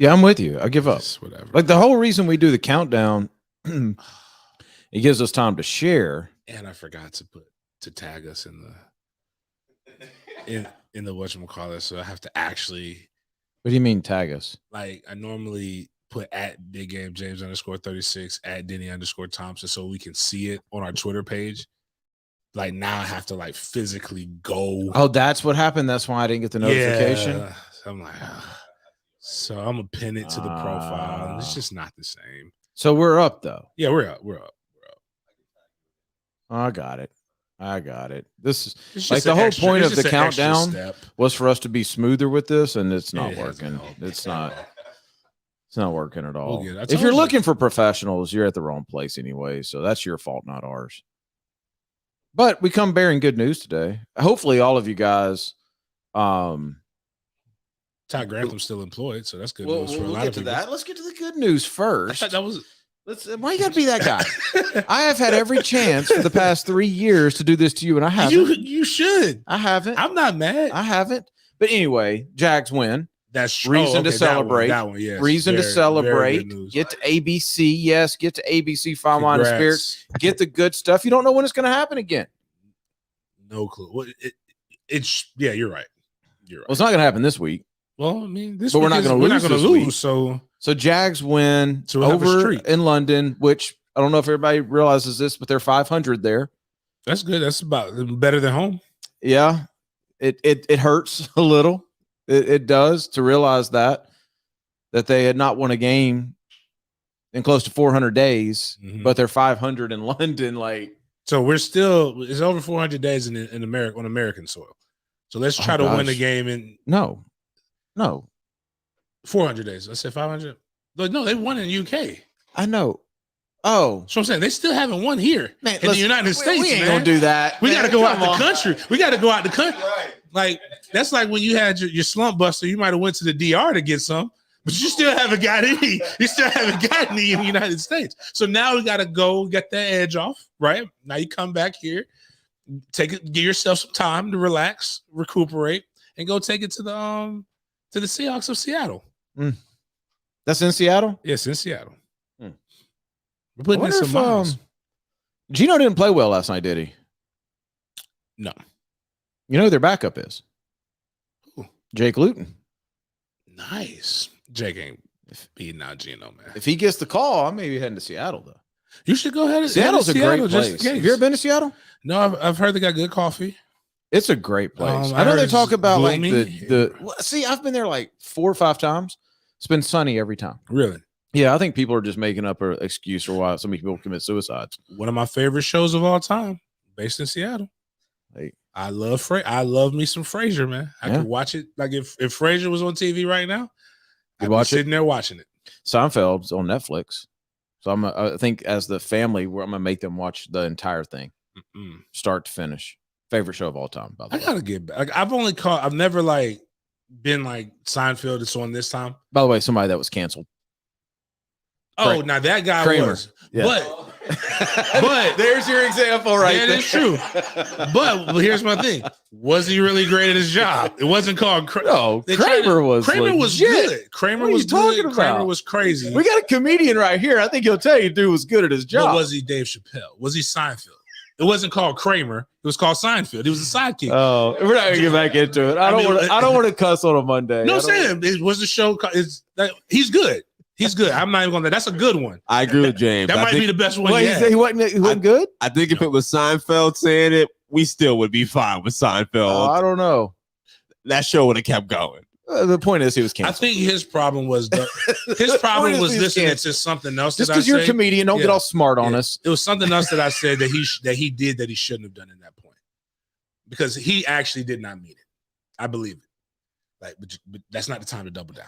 Yeah, I'm with you. I give up. Just whatever. Like the whole reason we do the countdown, it gives us time to share. And I forgot to tag us in the whatchamacallit, so I have to actually. What do you mean tag us? Like I normally put at Big Game James _36 at Denny _Thompson so we can see it on our Twitter page. Like now I have to like physically go. Oh, that's what happened. That's why I didn't get the notification. Yeah. I'm like, so I'm gonna pin it to the profile, and it's just not the same. So we're up though. Yeah, we're up. I got it. This is It's like the whole point of the an countdown step. was for us to be smoother with this, and it's not working. It's not working at all. If you're looking for professionals, you're at the wrong place anyway. So that's your fault, not ours. But we come bearing good news today. Hopefully, all of you guys. Todd Grantham's still employed, so that's good news for a lot of people. Let's get to the good news first. I thought that was. Why you gotta be that guy? I have had every chance for the past 3 years to do this to you, and I haven't. You should. I haven't. I'm not mad. I haven't. But anyway, Jags win. That's reason to celebrate. That one, yes. Reason to celebrate. Get to ABC. Yes, get to ABC. Fine Wine and Spirits. Get the good stuff. You don't know when it's going to happen again. No clue. Well, it's you're right. You're right. Well, it's not going to happen this week. Well, I mean, but we're not going to lose. So Jags win over in London, which I don't know if everybody realizes this, but they're 500 there. That's good. That's about better than home. Yeah, it hurts a little. It does to realize that they had not won a game in close to 400 days, but they're 500 in London. Like, so it's over 400 days in America on American soil. So let's try to win the game in no 400 days. I said 500. No, they won in UK. I know. Oh, so I'm saying they still haven't won here in the United States. We ain't gonna do that. We got to go out the country. We got to go out the country. Right. Like that's like when you had your slump buster. You might have went to the DR to get some, but you still haven't got any. You still haven't got any in the United States. So now we got to go get that edge off. Right now, you come back here, give yourself some time to relax, recuperate, and go take it to the Seahawks of Seattle. That's in Seattle? Yes, in Seattle. We're putting in some miles. Gino didn't play well last night, did he? No. You know who their backup is? Ooh. Jake Luton. Nice. Jake ain't beating out Gino, man. If he gets the call, I may be heading to Seattle, though. You should go ahead. Seattle's a great place. Have you ever been to Seattle? No, I've heard they got good coffee. It's a great place. I know they talk about like see, I've been there like 4 or 5 times. It's been sunny every time. Really? Yeah, I think people are just making up an excuse for why so many people commit suicides. One of my favorite shows of all time, based in Seattle. Like, I love me some Frasier, man. I could watch it. Like if Frasier was on TV right now, I'd be sitting there watching it. Seinfeld's on Netflix. So I think as the family, I'm gonna make them watch the entire thing, start to finish. Favorite show of all time. By the way, I gotta get back. Like, I've never like been like Seinfeld. It's on this time. By the way, somebody that was canceled. Oh, now that guy Kramer. was, yeah. but there's your example, right? That is true. But here's my thing: was he really great at his job? It wasn't called. Kramer was good. Kramer was good. Kramer was crazy. We got a comedian right here. I think he'll tell you, dude was good at his job. But was he Dave Chappelle? Was he Seinfeld? It wasn't called Kramer. It was called Seinfeld. He was a sidekick. Oh, we're not gonna get back into it. I don't want to cuss on a Monday. No, Sam. It was the show. He's good. He's good. I'm not even going to. That's a good one. I agree with James. That might be the best one. He wasn't good. I think if it was Seinfeld saying it, we still would be fine with Seinfeld. I don't know. That show would have kept going. The point is, he was canceled. I think his problem was listening to something else. Just because you're a comedian, don't get all smart on us. It was something else that I said that he did that he shouldn't have done in that point, because he actually did not mean it. I believe it. Like, but that's not the time to double down.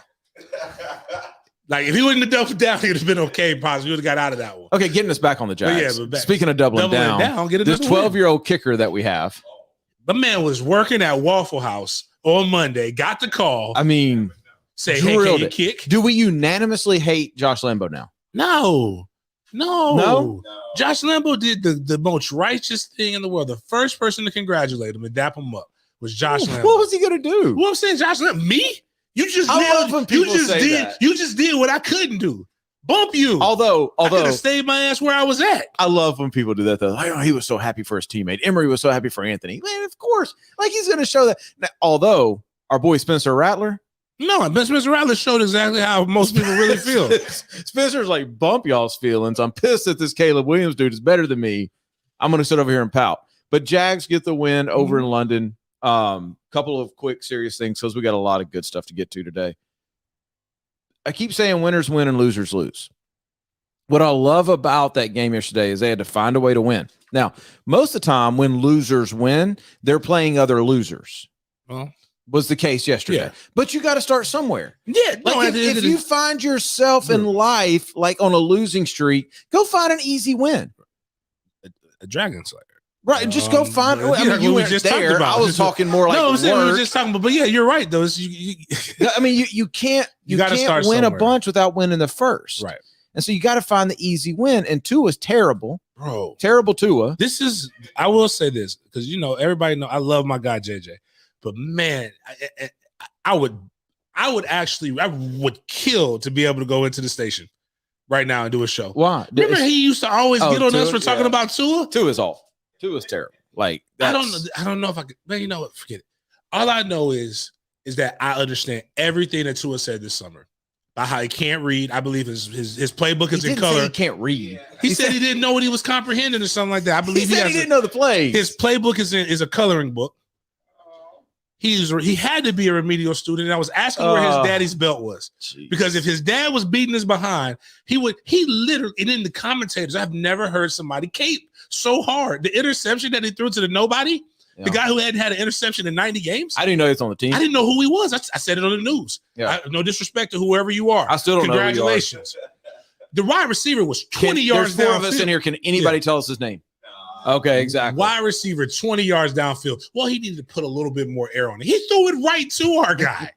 Like, if he wouldn't have doubled down, he would have been okay. Possibly, he would have got out of that one. Okay, getting us back on the Jags. But speaking of doubling down, this 12-year-old kicker that we have. The man was working at Waffle House on Monday, got the call. I mean, say, hey, can you kick? Do we unanimously hate Josh Lambo now? No. Josh Lambo did the most righteous thing in the world. The first person to congratulate him and dap him up was Josh Lambo. What was he going to do? What I'm saying, Josh Lambo, me? You just did what I couldn't do. Bump you. Although I could have stayed my ass where I was at. I love when people do that though. Like, oh, he was so happy for his teammate. Emery was so happy for Anthony. Man, of course. Like he's going to show that. Now, although our boy Spencer Rattler. No, Spencer Rattler showed exactly how most people really feel. Spencer's like, bump y'all's feelings. I'm pissed that this Caleb Williams dude is better than me. I'm going to sit over here and pout. But Jags get the win over in London. Couple of quick, serious things because we got a lot of good stuff to get to today. I keep saying winners win and losers lose. What I love about that game yesterday is they had to find a way to win. Now, most of the time when losers win, they're playing other losers. Well, was the case yesterday. Yeah. But you got to start somewhere. Yeah. Like if you find yourself in life like on a losing streak, go find an easy win. A Dragon Slayer. Right, just go find. I mean, you were just there. I was talking more like. No, I'm saying we were just talking about. But yeah, you're right. Though I mean, you can't win somewhere. A bunch without winning the first. Right, and so you got to find the easy win. And Tua's terrible, bro. Terrible Tua. I will say this because everybody know I love my guy JJ, but man, I would kill to be able to go into the station right now and do a show. Why? Remember he used to always get on us for talking about Tua. Tua's awful. Tua's terrible. Like I don't know if I could. Man, you know what? Forget it. All I know is that I understand everything that Tua said this summer about how he can't read. I believe his playbook is in color. He can't read. He said he didn't know what he was comprehending or something like that. I believe he didn't know the play. His playbook is a coloring book. He had to be a remedial student. And I was asking where his daddy's belt was. Geez. Because if his dad was beating his behind, he literally, and in the commentators, I've never heard somebody cape so hard. The interception that he threw to the nobody, the guy who hadn't had an interception in 90 games. I didn't know he was on the team. I didn't know who he was. I said it on the news. Yeah. No disrespect to whoever you are. I still don't know. Congratulations. The wide receiver was 20 yards downfield. There's four of us in here. Can anybody tell us his name? Okay, exactly. Wide receiver, 20 yards downfield. Well, he needed to put a little bit more air on it. He threw it right to our guy.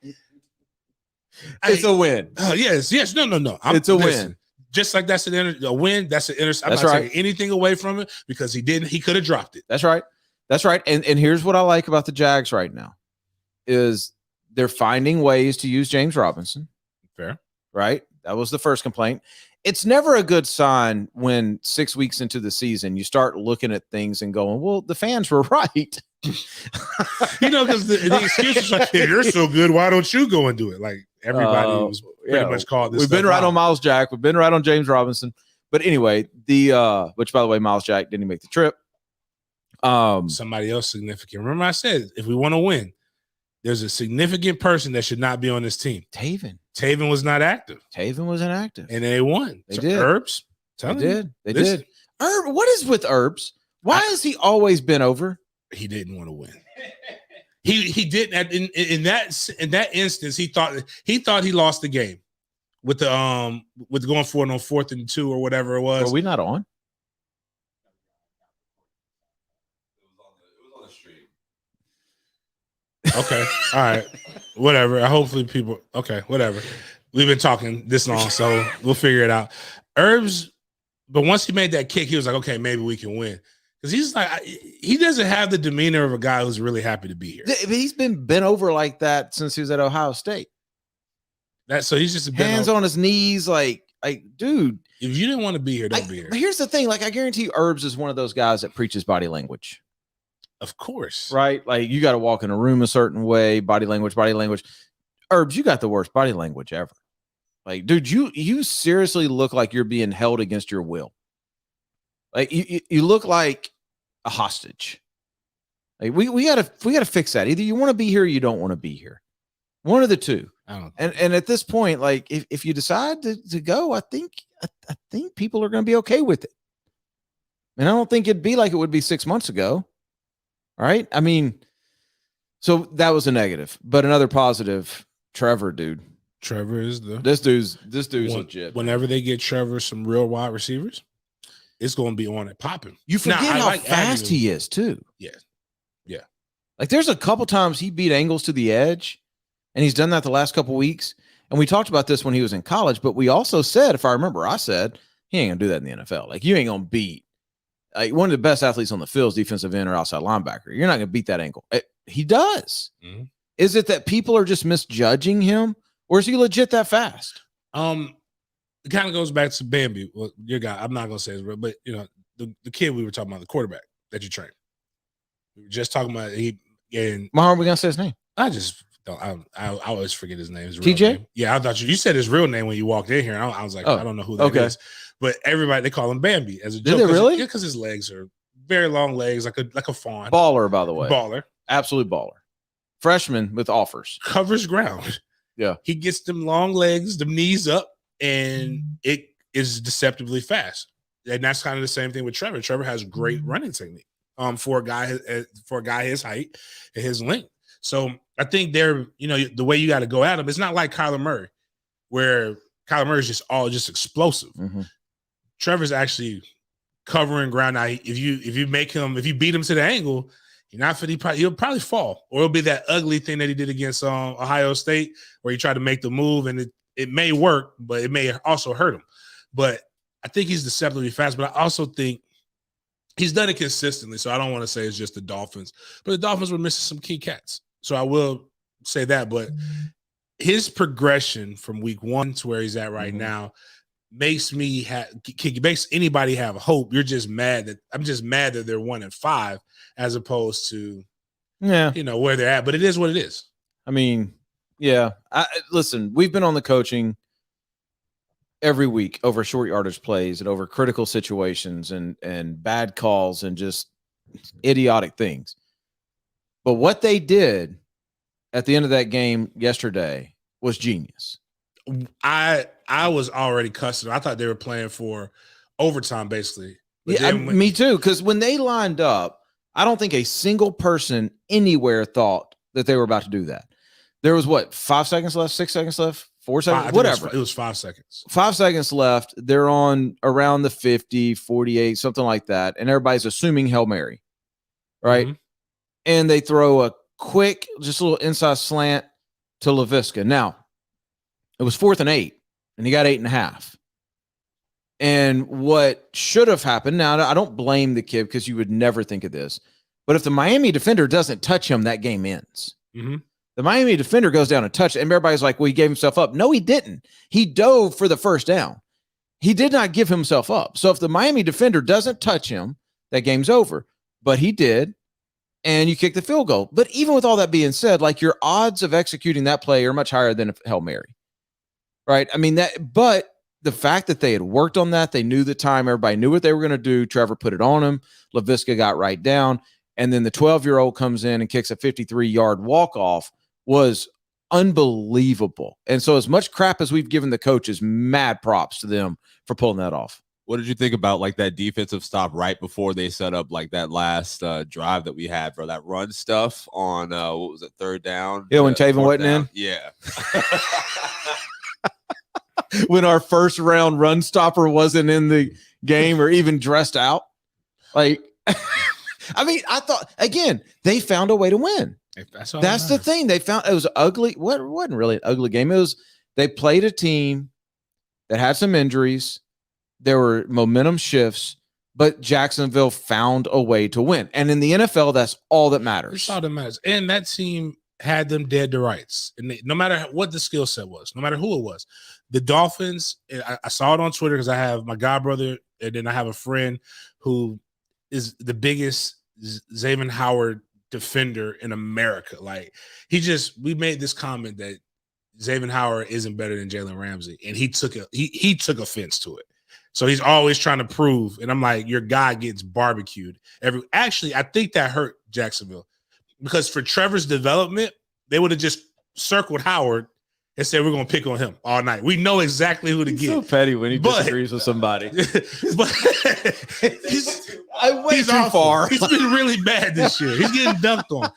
It's a win. Yes. No. It's a win. Just like that's a win. That's an interception. I'm not taking anything away from it because he didn't. He could have dropped it. That's right. And here's what I like about the Jags right now is they're finding ways to use James Robinson. Fair. Right? That was the first complaint. It's never a good sign when 6 weeks into the season you start looking at things and going, well, the fans were right. Because the excuse is like, if you're so good, why don't you go and do it? Like everybody was pretty much called this. We've been right on Miles Jack. We've been right on James Robinson. But anyway, which by the way, Miles Jack didn't make the trip. Somebody else significant. Remember I said, if we want to win, there's a significant person that should not be on this team. Taven was not active. Taven was inactive. And they won. They did. Herbs. They did. Herb, what is with Herbs? Why has he always been over? He didn't want to win. He didn't in that instance, he thought he lost the game with the with going for it on 4th and 2 or whatever it was. Were we not on? Okay. All right. Whatever. Hopefully people. Okay. Whatever. We've been talking this long, so we'll figure it out. Herbs, but once he made that kick, he was like, okay, maybe we can win. Because he's like, he doesn't have the demeanor of a guy who's really happy to be here. He's been bent over like that since he was at Ohio State. So he's just hands on his knees, like, dude. If you didn't want to be here, don't be here. But here's the thing: like, I guarantee you, Herbs is one of those guys that preaches body language. Of course. Right? Like you got to walk in a room a certain way, body language. Herbs, you got the worst body language ever. Like, dude, you seriously look like you're being held against your will. Like you look like a hostage. Like we gotta fix that. Either you want to be here or you don't want to be here. One of the two. And at this point, like if you decide to go, I think people are gonna be okay with it. And I don't think it'd be like it would be 6 months ago. All right. I mean, so that was a negative, but another positive, Trevor, dude. Trevor is this dude's legit. Whenever they get Trevor some real wide receivers, it's going to be on it popping. You forget how fast he is too. Yeah. Like there's a couple times he beat angles to the edge, and he's done that the last couple weeks. And we talked about this when he was in college, but we also said, if I remember, I said he ain't gonna do that in the NFL. Like you ain't gonna beat one of the best athletes on the field is defensive end or outside linebacker. You're not gonna beat that angle. He does. Mm-hmm. Is it that people are just misjudging him, or is he legit that fast? It kind of goes back to Bambi. Well, your guy, I'm not gonna say it's real, but the kid we were talking about, the quarterback that you trained. We were just talking about Why aren't we gonna say his name? I just don't. I always forget his name. His real TJ? Name. Yeah, I thought you said his real name when you walked in here. And I was like, I don't know who that is. But everybody, they call him Bambi as a joke. Did they really? Yeah, because his legs are very long legs, like a fawn. Baller, by the way. Baller. Absolute baller. Freshman with offers. Covers ground. Yeah. He gets them long legs, them knees up, and it is deceptively fast. And that's kind of the same thing with Trevor. Trevor has great running technique for a guy his height and his length. So I think the way you got to go at him, it's not like Kyler Murray, where Kyler Murray is just explosive. Mm-hmm. Trevor's actually covering ground. Now, if you beat him to the angle, he'll probably fall, or it'll be that ugly thing that he did against Ohio State, where he tried to make the move, and it may work, but it may also hurt him. But I think he's deceptively fast, but I also think he's done it consistently. So I don't want to say it's just the Dolphins, but the Dolphins were missing some key cats. So I will say that, but his progression from week 1 to where he's at right now makes anybody have hope. I'm just mad that they're 1-5 as opposed to where they're at. But it is what it is. I mean, yeah. Listen, we've been on the coaching every week over short yardage plays and over critical situations and bad calls and just idiotic things. But what they did at the end of that game yesterday was genius. I was already cussing. I thought they were playing for overtime, basically. Me too. Because when they lined up, I don't think a single person anywhere thought that they were about to do that. There was 5 seconds left, 6 seconds left, 4 seconds, whatever. It was 5 seconds. 5 seconds left. They're on around the 50, 48, something like that. And everybody's assuming Hail Mary, right? Mm-hmm. And they throw a quick, just a little inside slant to LaVisca. Now, it was 4th and 8, and he got 8.5. And what should have happened, now I don't blame the kid because you would never think of this, but if the Miami defender doesn't touch him, that game ends. Mm-hmm. The Miami defender goes down and touch, and everybody's like, well, he gave himself up. No, he didn't. He dove for the first down. He did not give himself up. So if the Miami defender doesn't touch him, that game's over. But he did, and you kick the field goal. But even with all that being said, like, your odds of executing that play are much higher than a Hail Mary. Right? I mean, but the fact that they had worked on that, they knew the time, everybody knew what they were going to do. Trevor put it on him. LaVisca got right down. And then the 12-year-old comes in and kicks a 53-yard walk-off. Was unbelievable. And so as much crap as we've given the coaches, mad props to them for pulling that off. What did you think about like that defensive stop right before they set up like that last drive that we had for that run stuff on what was it, 3rd down? Yeah, when Taven went in? Yeah. When our first round run stopper wasn't in the game or even dressed out. Like, I mean, I thought, again, they found a way to win. That's the thing. They found it was ugly. What wasn't really an ugly game. It was they played a team that had some injuries. There were momentum shifts, but Jacksonville found a way to win. And in the NFL, that's all that matters. That's all that matters. And that team had them dead to rights. And no matter what the skill set was, no matter who it was, the Dolphins, I saw it on Twitter because I have my godbrother, and then I have a friend who is the biggest Xavier Howard defender in America. Like, we made this comment that Xavier Howard isn't better than Jalen Ramsey, and he took offense to it. So he's always trying to prove, and I'm like, your guy gets barbecued. Actually, I think that hurt Jacksonville because for Trevor's development, they would have just circled Howard and said, we're going to pick on him all night. We know exactly who to get. So petty when he disagrees with somebody. But I went too far. He's been really bad this year. He's getting dunked on.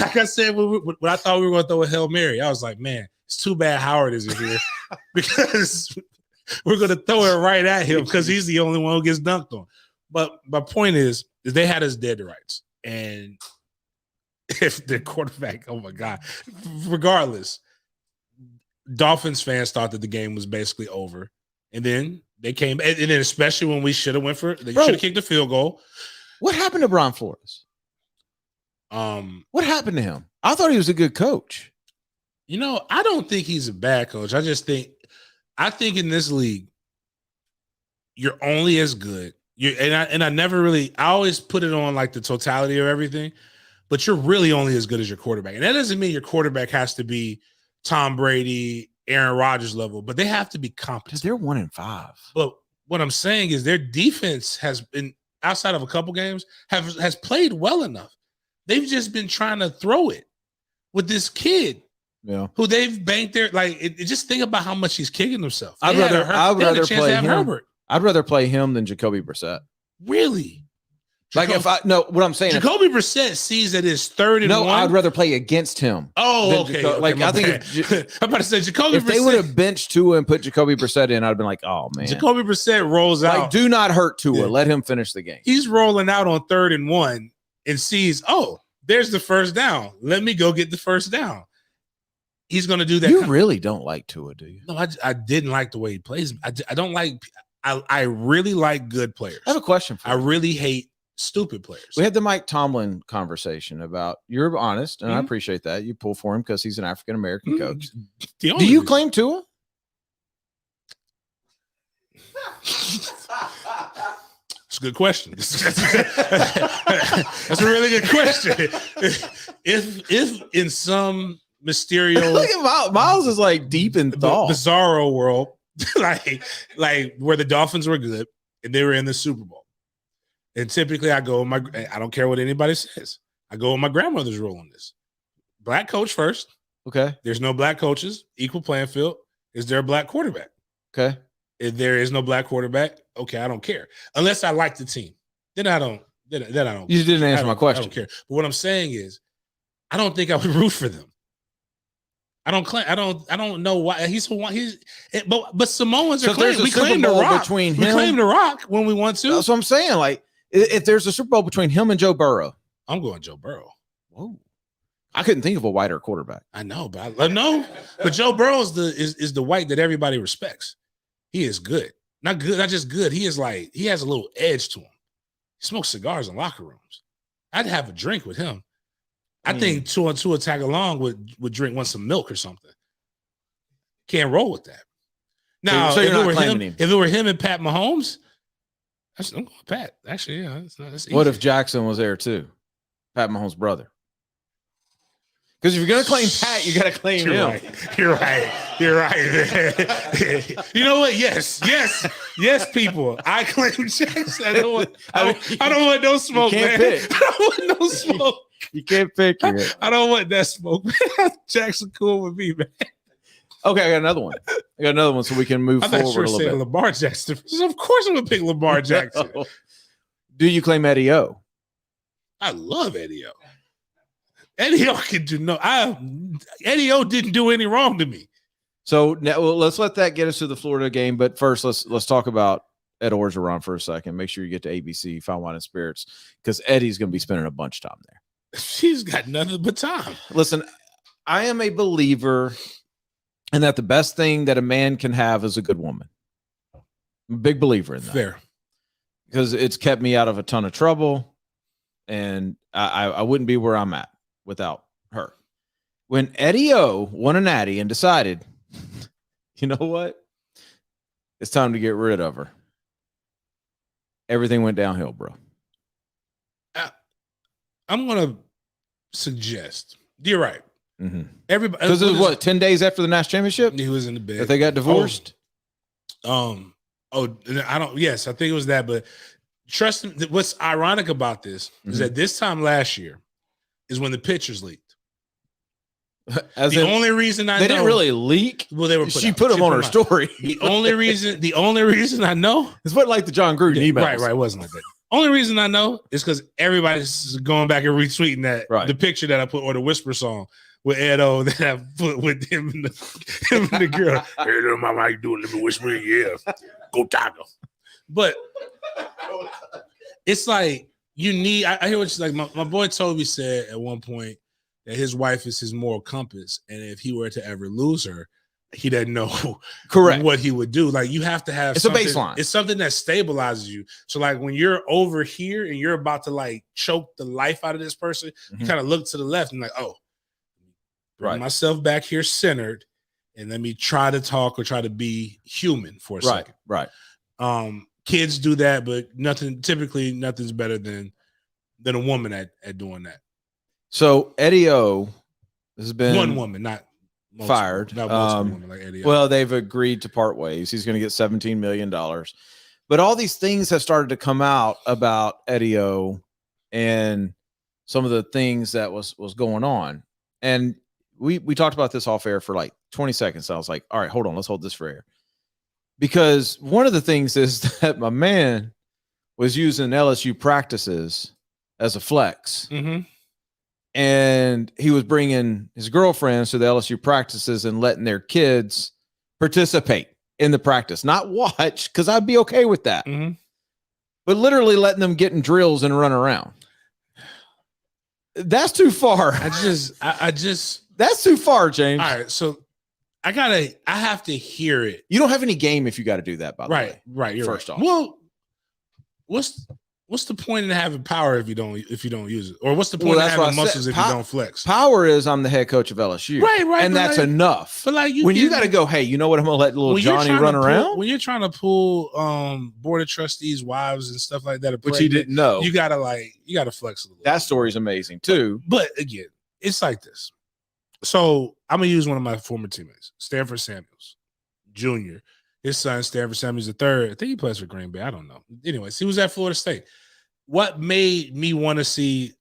Like I said, when I thought we were going to throw a Hail Mary, I was like, man, it's too bad Howard isn't here because we're going to throw it right at him because he's the only one who gets dunked on. But my point is they had us dead to rights. And if the quarterback, oh my God, regardless, Dolphins fans thought that the game was basically over. And then they came, and then especially when we should have went for it, they should have kicked the field goal. What happened to Brian Flores? What happened to him? I thought he was a good coach. I don't think he's a bad coach. I think in this league, you're only as good. I always put it on like the totality of everything, but you're really only as good as your quarterback. And that doesn't mean your quarterback has to be Tom Brady, Aaron Rodgers level, but they have to be competent. They're 1-5. But what I'm saying is their defense has been, outside of a couple games, has played well enough. They've just been trying to throw it with this kid. Yeah, who they've banked their just think about how much he's kicking himself. I'd rather play him. Herbert. I'd rather play him than Jacoby Brissett. Really? Like what I'm saying, Jacoby Brissett sees that it's 3rd and 1. No, I'd rather play against him. Oh, okay. I think I'm about to say Jacoby. If they would have benched Tua and put Jacoby Brissett in, I'd have been like, oh man. Jacoby Brissett rolls out. Like, do not hurt Tua. Yeah. Let him finish the game. He's rolling out on 3rd and 1 and sees, there's the first down. Let me go get the first down. He's going to do that. You really don't like Tua, do you? No, I didn't like the way he plays. I don't like. I really like good players. I have a question for you. I really hate stupid players. We had the Mike Tomlin conversation about, you're honest, and I appreciate that. You pull for him because he's an African-American coach. Do you claim Tua? That's a good question. That's a really good question. If in some mysterious, look at Miles is like deep in thought, bizarro world, like where the Dolphins were good and they were in the Super Bowl, and typically I go with I don't care what anybody says. I go with my grandmother's rule on this. Black coach first. Okay. There's no black coaches. Equal playing field. Is there a black quarterback? Okay. If there is no black quarterback, okay, I don't care. Unless I like the team. Then I don't. Then I don't. You didn't answer my question. I don't care. But what I'm saying is, I don't think I would root for them. I don't know why but Samoans are claiming. We claim the Rock between him. We claim the Rock when we want to. That's what I'm saying. Like, if there's a Super Bowl between him and Joe Burrow, I'm going Joe Burrow. Whoa. I couldn't think of a whiter quarterback. I know, but but Joe Burrow is the white that everybody respects. He is good. Not good, not just good. He has a little edge to him. He smokes cigars in locker rooms. I'd have a drink with him. I think Tua tag along would want some milk or something. Can't roll with that. Now, so if it were him and Pat Mahomes, I'm going Pat. Actually, yeah, that's easy. What if Jackson was there too? Pat Mahomes' brother. Because if you're going to claim Pat, you got to claim him. You're right. You know what? Yes, people. I claim Jackson. I don't want no smoke, man. Pick. I don't want no smoke. You can't pick it. I don't want that smoke, man. Jackson cool with me, man. Okay, I got another one. So we can move forward a little bit. Lamar Jackson. Of course I'm going to pick Lamar Jackson. No. Do you claim Eddie O? I love Eddie O. Eddie O can do Eddie O didn't do any wrong to me. So now, let's let that get us to the Florida game. But first, let's talk about Ed Orgeron for a second. Make sure you get to ABC, Fine Wine and Spirits, because Eddie's going to be spending a bunch of time there. She's got nothing but time. Listen, I am a believer in that the best thing that a man can have is a good woman. I'm a big believer in that. Fair. Because it's kept me out of a ton of trouble, and I wouldn't be where I'm at without her. When Eddie O won a natty and decided, you know what? It's time to get rid of her. Everything went downhill, bro. I'm going to suggest, you're right. Mm-hmm. Everybody, because it was 10 days after the national championship? He was in the bed. That they got divorced? I think it was that, but trust me, what's ironic about this is that this time last year is when the pictures leaked. Only reason I know, didn't really leak. Well, they were. She put them on her story. The only reason I know, it's what like the John Gruden emails. Right. It wasn't like that. Only reason I know is because everybody's going back and retweeting the picture that I put, or the Whisper song with Ed O that I put with him and the girl. Hey, little mama, how you doing? Let me whisper, yeah, go Taco. But it's like you need. I hear what she's like. My boy Toby said at one point that his wife is his moral compass, and if he were to ever lose her, he doesn't know correct what he would do. Like you have to have it's a baseline. It's something that stabilizes you. So like when you're over here and you're about to like choke the life out of this person, you kind of look to the left and like, oh, bring myself back here centered and let me try to talk or try to be human for a second. Right. Kids do that, but nothing's better than a woman at doing that. So Eddie O has been one woman, not multiple, fired. Not multiple women like Eddie O. Well, they've agreed to part ways. He's going to get $17 million. But all these things have started to come out about Eddie O and some of the things that was going on. And we talked about this off air for like 20 seconds. I was like, all right, hold on. Let's hold this for air. Because one of the things is that my man was using LSU practices as a flex. Mm-hmm. And he was bringing his girlfriends to the LSU practices and letting their kids participate in the practice, not watch, because I'd be okay with that. Mm-hmm. But literally letting them get in drills and run around. That's too far. I just that's too far, James. All right, so I have to hear it. You don't have any game if you got to do that, by the way. Right. You're first off. Well, what's the point in having power if you don't use it? Or what's the point in having muscles if you don't flex? Power is I'm the head coach of LSU. Right. And that's like, enough. But like you got to go, hey, you know what? I'm going to let little Johnny run around. When you're trying to pull board of trustees' wives and stuff like that, which he didn't know. You got to flex a little. That story's amazing too. But again, it's like this. So I'm going to use one of my former teammates, Stanford Samuels Jr. His son, Stanford Samuels III, I think he plays for Green Bay. I don't know. Anyways, he was at Florida State. What made me want to see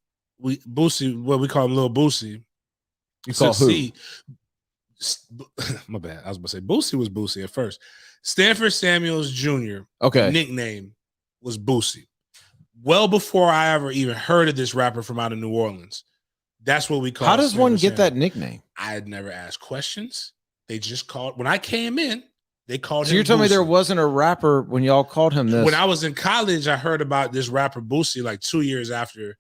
Boosie, what we call him Little Boosie? You call who? My bad. I was about to say Boosie was Boosie at first. Stanford Samuels Jr. Nickname was Boosie. Well before I ever even heard of this rapper from out of New Orleans. That's what we call. How does one get that nickname? I had never asked questions. They just called when I came in. They called him. So you're telling me there wasn't a rapper when y'all called him this? When I was in college, I heard about this rapper Boosie like 2 years after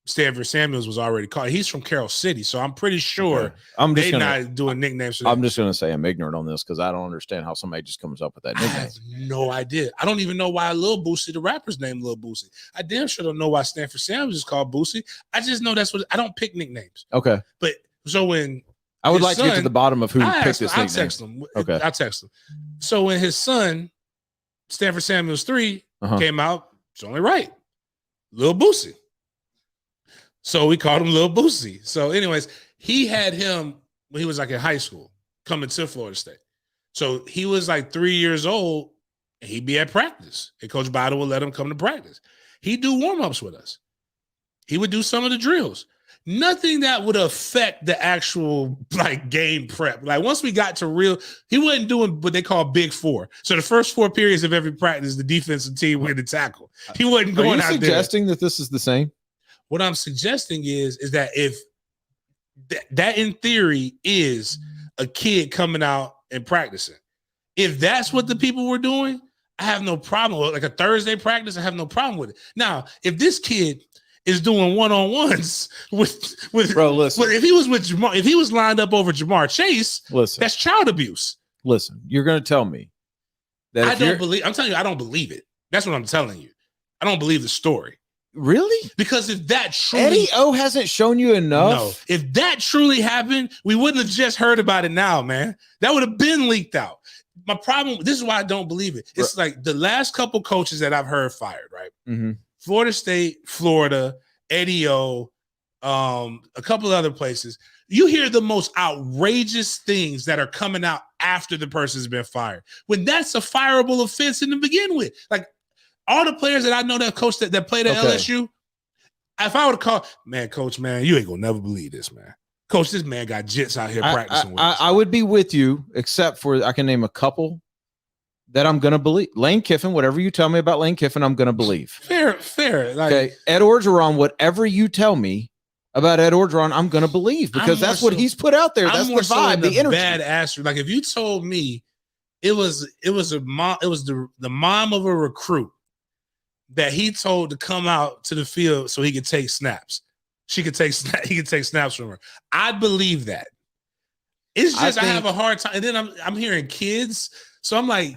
Stanford Samuels was already called. He's from Carroll City, so I'm pretty sure they're not doing nicknames. I'm just going to say I'm ignorant on this because I don't understand how somebody just comes up with that nickname. I have no idea. I don't even know why Lil Boosie, the rapper's name Lil Boosie. I damn sure don't know why Stanford Samuels is called Boosie. I just know that's what I don't pick nicknames. Okay. But so when I would like to get to the bottom of who picked this nickname. I'll text him. Okay. I'll text him. So when his son, Stanford Samuels III, came out, it's only right. Lil Boosie. So we called him Lil Boosie. So anyways, he had him when he was like in high school coming to Florida State. So he was like 3 years old and he'd be at practice. And Coach Biden would let him come to practice. He'd do warm-ups with us. He would do some of the drills. Nothing that would affect the actual like game prep. Like once we got to real, he wasn't doing what they call big four. So the first 4 periods of every practice, the defensive team went to tackle. He wasn't going out there. Are you suggesting that this is the same? What I'm suggesting is that if that in theory is a kid coming out and practicing, if that's what the people were doing, I have no problem with it. Like a Thursday practice, I have no problem with it. Now, if this kid is doing one-on-ones with bro, listen. If he was with Jamar, if he was lined up over Jamar Chase, listen, that's child abuse. Listen, you're going to tell me that I'm telling you, I don't believe it. That's what I'm telling you. I don't believe the story. Really? Because if that truly Eddie O hasn't shown you enough. No, if that truly happened, we wouldn't have just heard about it now, man. That would have been leaked out. My problem, this is why I don't believe it. It's like the last couple coaches that I've heard fired, right? Mm-hmm. Florida State, Florida, Eddie O, a couple of other places. You hear the most outrageous things that are coming out after the person's been fired. When that's a fireable offense to begin with. Like all the players that I know that coach that played at LSU, if I would call, man, coach, man, you ain't gonna never believe this, man. Coach, this man got jits out here practicing with us. I would be with you, except for I can name a couple that I'm going to believe. Lane Kiffin, whatever you tell me about Lane Kiffin, I'm going to believe. Fair. Like, okay. Ed Orgeron, whatever you tell me about Ed Orgeron, I'm going to believe because that's what he's put out there. That's the vibe, the energy. Bad ass. Like if you told me it was the mom of a recruit that he told to come out to the field so he could take snaps. He could take snaps from her. I'd believe that. It's just I have a hard time. And then I'm hearing kids. So I'm like,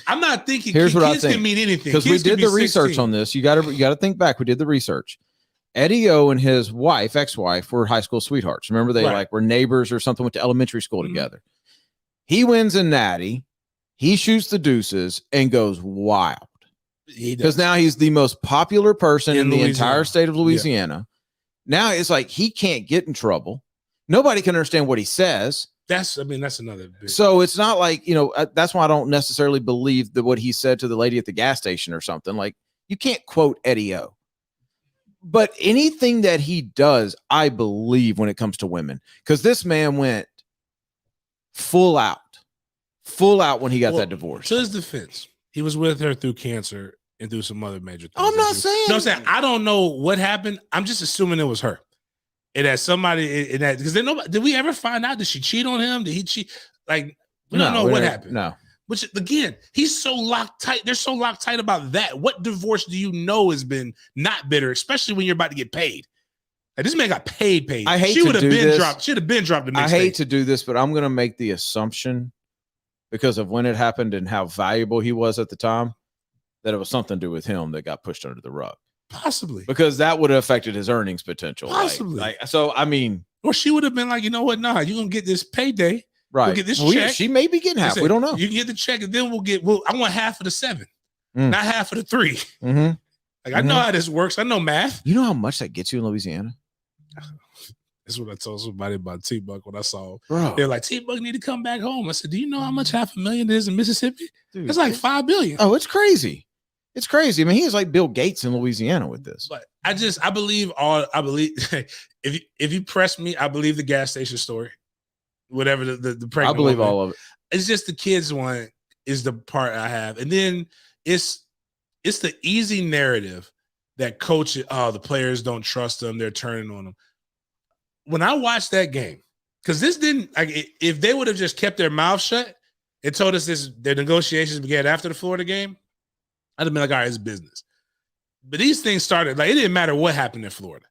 I'm not thinking here's what kids I think. Can mean anything. Because we did the research on this. You gotta think back. We did the research. Eddie O and his wife, ex-wife, were high school sweethearts. Remember, they like were neighbors or something, went to elementary school together. He wins in Natty. He shoots the deuces and goes wild. Because now he's the most popular person in the entire state of Louisiana. Yeah. Now it's like he can't get in trouble. Nobody can understand what he says. That's another big. So it's not like, that's why I don't necessarily believe that what he said to the lady at the gas station or something. Like, you can't quote Eddie O. But anything that he does, I believe when it comes to women, because this man went full out when he got that divorce. To his defense, he was with her through cancer and through some other major things. I'm not saying. No, I'm saying I don't know what happened. I'm just assuming it was her. And that somebody in that, because did we ever find out? Did she cheat on him? Did he cheat? Like, we don't know what happened. No. Which again, he's so locked tight. They're so locked tight about that. What divorce do you know has been not bitter, especially when you're about to get paid? Like, this man got paid. I hate she would have been dropped. Should have been dropped. I hate to do this, but I'm going to make the assumption because of when it happened and how valuable he was at the time that it was something to do with him that got pushed under the rug. Possibly, because that would have affected his earnings potential. Possibly. So I mean, or she would have been like, you know what? Nah, you're gonna get this payday. Right. We'll get this check. She may be getting half. We don't know. You get the check, and then I want half of the 7, not half of the 3. Mm-hmm. Like, I know how this works. I know math. You know how much that gets you in Louisiana? That's what I told somebody about T-Buck when I saw. Bro. They're like, T-Buck need to come back home. I said, do you know how much $500,000 is in Mississippi? Dude, it's like $5 billion. Oh, it's crazy. It's crazy. I mean, he is like Bill Gates in Louisiana with this. But I believe if you press me, I believe the gas station story. Whatever the pregnant I believe woman. all of it. It's just the kids one is the part I have. And then it's the easy narrative that the players don't trust them, they're turning on them. When I watched that game, because this didn't, like, if they would have just kept their mouth shut and told us their negotiations began after the Florida game, I'd have been like, all right, it's business. But these things started, like, it didn't matter what happened in Florida.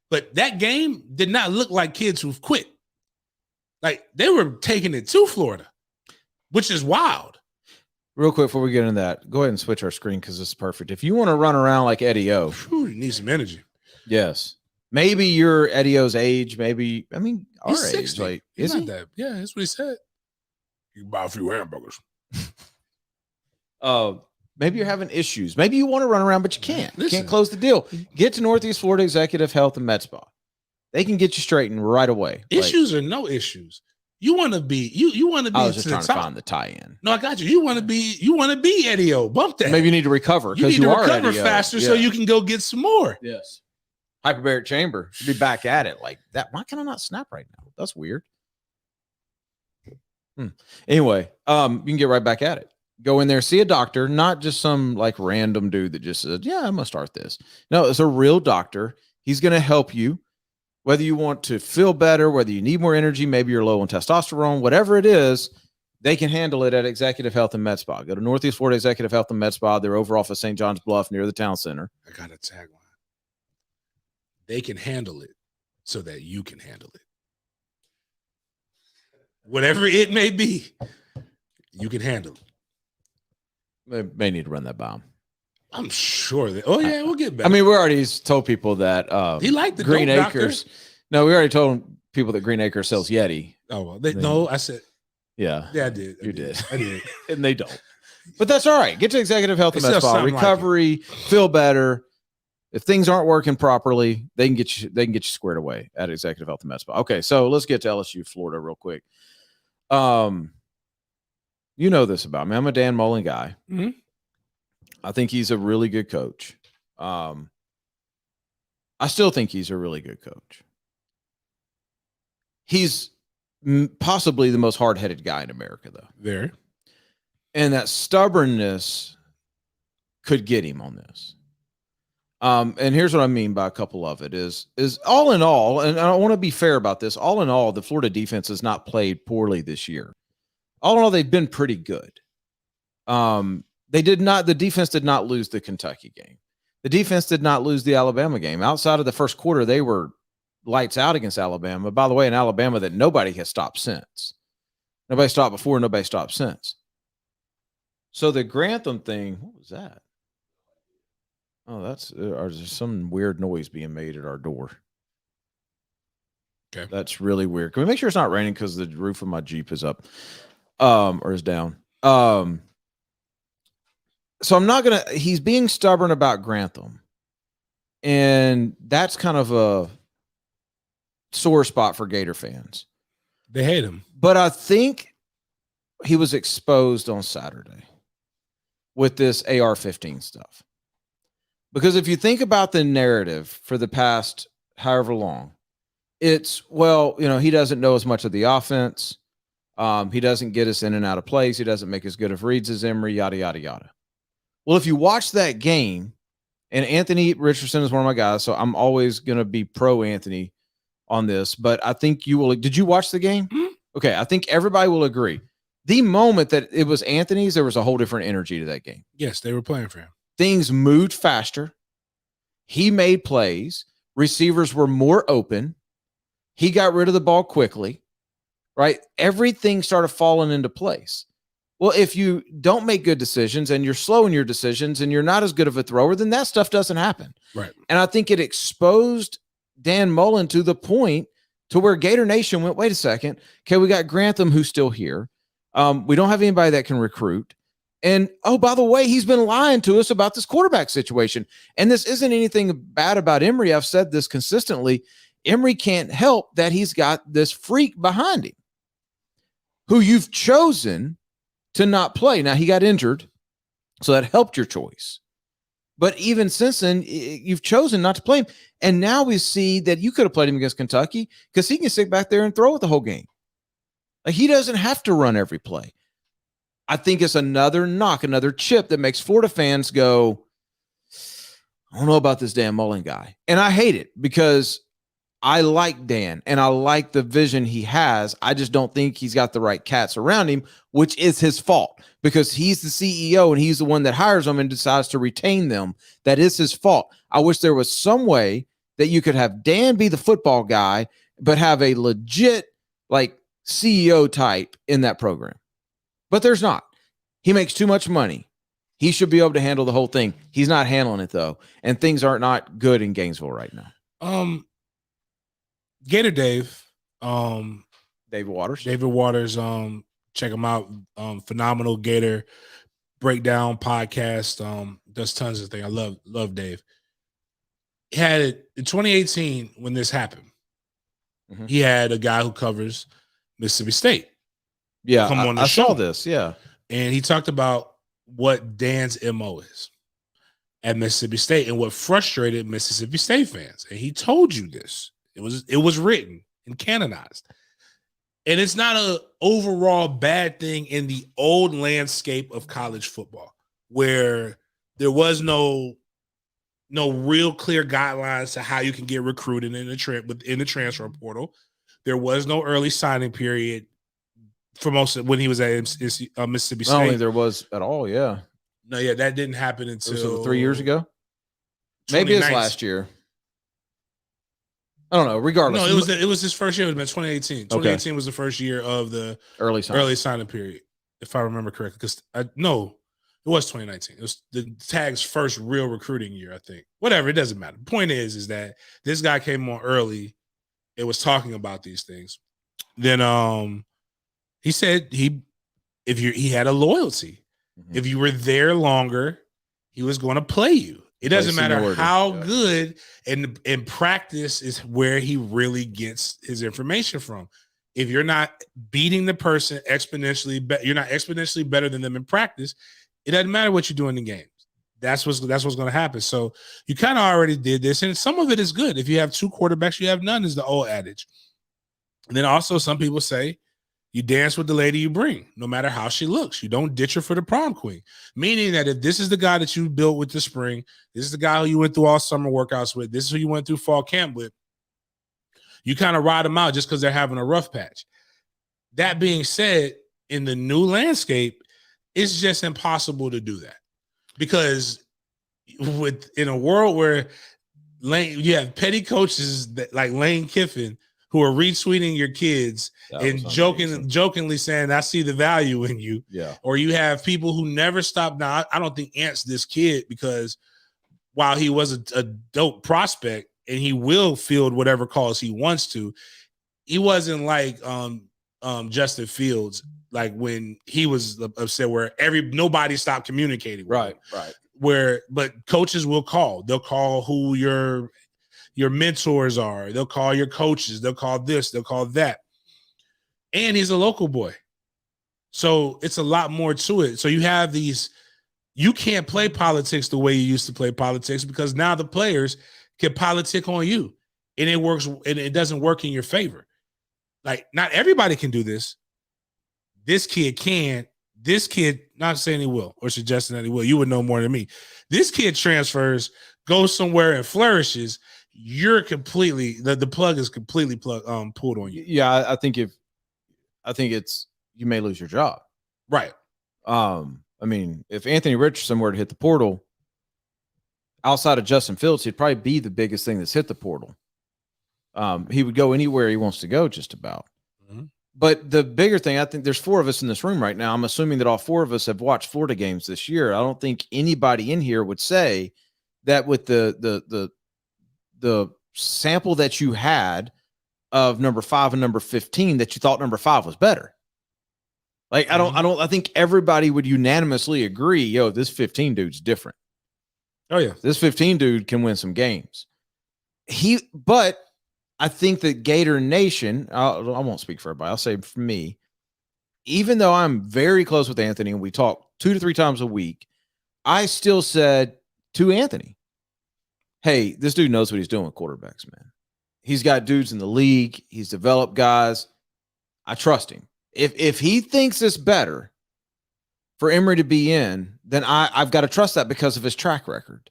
But that game did not look like kids who've quit. Like, they were taking it to Florida, which is wild. Real quick before we get into that, go ahead and switch our screen because this is perfect. If you want to run around like Eddie O. You need some energy. Yes. Maybe you're Eddie O's age. Maybe, I mean, our he's age. 60. Like, he's is not he? that. Yeah, that's what he said. You can buy a few hamburgers. Maybe you're having issues. Maybe you want to run around, but you can't. Listen. You can't close the deal. Get to Northeast Florida Executive Health and Med Spa. They can get you straightened right away. Issues or no issues. You want to be. You want to be. I was just trying to find the tie-in. No, I got you. You want to be Eddie O. Bump that. Maybe you need to recover because you are recover Eddie O. faster so you can go get some more. Yes. Hyperbaric chamber should be back at it like that. Why can I not snap right now? That's weird. Anyway, you can get right back at it. Go in there, see a doctor, not just some like random dude that just said, yeah, I'm gonna start this. No, it's a real doctor. He's gonna help you, whether you want to feel better, whether you need more energy, maybe you're low on testosterone, whatever it is, they can handle it at Executive Health and Med Spa. Go to Northeast Florida Executive Health and Med Spa. They're over off of St. John's Bluff near the town center. I got a tagline. They can handle it so that you can handle it. Whatever it may be, you can handle it. They may need to run that by him. I'm sure that. Oh yeah, we'll get back. I mean, we already told people that he liked the Green dope Acres. Doctor. No, we already told people that Green Acres sells Yeti. Oh, well, no, I said. Yeah, I did. You did. I did, and they don't. But that's all right. Get to Executive Health and Med Spa. Recovery, feel better. If things aren't working properly, they can get you squared away at Executive Health and Med Spa. Okay, so let's get to LSU, Florida, real quick. You know this about me. I'm a Dan Mullen guy. Mm-hmm. I think he's a really good coach. I still think he's a really good coach. He's possibly the most hard-headed guy in America, though. Very. And that stubbornness could get him on this. And here's what I mean by a couple of it is all in all, and I want to be fair about this, all in all, the Florida defense has not played poorly this year. All in all, they've been pretty good. The defense did not lose the Kentucky game. The defense did not lose the Alabama game. Outside of the first quarter, they were lights out against Alabama. By the way, in Alabama that nobody has stopped since. Nobody stopped before, nobody stopped since. So the Grantham thing, what was that? Oh, there's some weird noise being made at our door. Okay. That's really weird. Can we make sure it's not raining because the roof of my Jeep is up or is down? So I'm not going to – he's being stubborn about Grantham. And that's kind of a sore spot for Gator fans. They hate him. But I think he was exposed on Saturday with this AR-15 stuff. Because if you think about the narrative for the past however long, it's, well, he doesn't know as much of the offense. He doesn't get us in and out of plays. He doesn't make as good of reads as Emory, yada, yada, yada. Well, if you watch that game, and Anthony Richardson is one of my guys, so I'm always going to be pro Anthony on this, but I think you will. Did you watch the game? Mm-hmm. Okay, I think everybody will agree. The moment that it was Anthony's, there was a whole different energy to that game. Yes, they were playing for him. Things moved faster. He made plays. Receivers were more open. He got rid of the ball quickly, right? Everything started falling into place. Well, if you don't make good decisions and you're slow in your decisions and you're not as good of a thrower, then that stuff doesn't happen. Right. And I think it exposed Dan Mullen to the point to where Gator Nation went, wait a second. Okay, we got Grantham who's still here. We don't have anybody that can recruit. And, oh, by the way, he's been lying to us about this quarterback situation. And this isn't anything bad about Emory. I've said this consistently. Emory can't help that he's got this freak behind him who you've chosen to not play. Now, he got injured, so that helped your choice. But even since then, you've chosen not to play him. And now we see that you could have played him against Kentucky because he can sit back there and throw it the whole game. Like, he doesn't have to run every play. I think it's another knock, another chip that makes Florida fans go, I don't know about this Dan Mullen guy. And I hate it because I like Dan and I like the vision he has. I just don't think he's got the right cats around him, which is his fault because he's the CEO and he's the one that hires them and decides to retain them. That is his fault. I wish there was some way that you could have Dan be the football guy, but have a legit like CEO type in that program. But there's not. He makes too much money. He should be able to handle the whole thing. He's not handling it though. And things are not good in Gainesville right now. Gator Dave, David Waters, check him out. Phenomenal Gator breakdown podcast. Does tons of things. I love Dave. He had it in 2018 when this happened. Mm-hmm. He had a guy who covers Mississippi State. Yeah, I saw this. Yeah, and he talked about what Dan's MO is at Mississippi State and what frustrated Mississippi State fans. And he told you this. It was written and canonized. And it's not an overall bad thing in the old landscape of college football where there was no real clear guidelines to how you can get recruited in the transfer portal. There was no early signing period for most of when he was at Mississippi State. I don't think there was at all. Yeah. No, yeah, that didn't happen until 3 years ago. Maybe it's last year. I don't know. Regardless, no, it was his first year. It was 2018. 2018 was the first year of the early signing period, if I remember correctly. Because it was 2019. It was the Tag's first real recruiting year, I think. Whatever, it doesn't matter. The point is that this guy came on early. It was talking about these things. Then he said he had a loyalty. Mm-hmm. If you were there longer, he was going to play you. It doesn't matter how good, and in practice is where he really gets his information from. If you're not beating the person exponentially, you're not exponentially better than them in practice, it doesn't matter what you do in the games. That's what's going to happen. So you kind of already did this, and some of it is good. If you have two quarterbacks, you have none, is the old adage. And then also some people say, you dance with the lady you bring, no matter how she looks. You don't ditch her for the prom queen. Meaning that if this is the guy that you built with the spring, this is the guy who you went through all summer workouts with, this is who you went through fall camp with, you kind of ride them out just because they're having a rough patch. That being said, in the new landscape, it's just impossible to do that. Because in a world where you have petty coaches like Lane Kiffin, who are retweeting your kids and jokingly saying, I see the value in you. Yeah. Or you have people who never stop. Now, I don't think Ant's this kid, because while he was a dope prospect and he will field whatever calls he wants to, he wasn't like Justin Fields, like when he was upset where nobody stopped communicating with him. Right. But coaches will call. They'll call who your mentors are. They'll call your coaches. They'll call this. They'll call that. And he's a local boy. So it's a lot more to it. So you have these, you can't play politics the way you used to play politics, because now the players can politic on you, and it works, and it doesn't work in your favor. Like, not everybody can do this. This kid can. This kid, not saying he will or suggesting that he will. You would know more than me. This kid transfers, goes somewhere and flourishes. You're completely, the plug is completely pulled on you. Yeah, I think it's, you may lose your job. Right. I mean, if Anthony Richardson were to hit the portal, outside of Justin Fields, he'd probably be the biggest thing that's hit the portal. He would go anywhere he wants to go, just about. Mm-hmm. But the bigger thing, I think there's 4 of us in this room right now. I'm assuming that all 4 of us have watched Florida games this year. I don't think anybody in here would say that with the sample that you had of number 5 and number 15, that you thought number 5 was better. Like, I think everybody would unanimously agree, yo, this 15 dude's different. Oh yeah. This 15 dude can win some games. But I think that Gator Nation, I won't speak for everybody, I'll say for me, even though I'm very close with Anthony and we talk 2 to 3 times a week, I still said to Anthony, hey, this dude knows what he's doing with quarterbacks, man. He's got dudes in the league. He's developed guys. I trust him. If he thinks it's better for Emory to be in, then I've got to trust that because of his track record.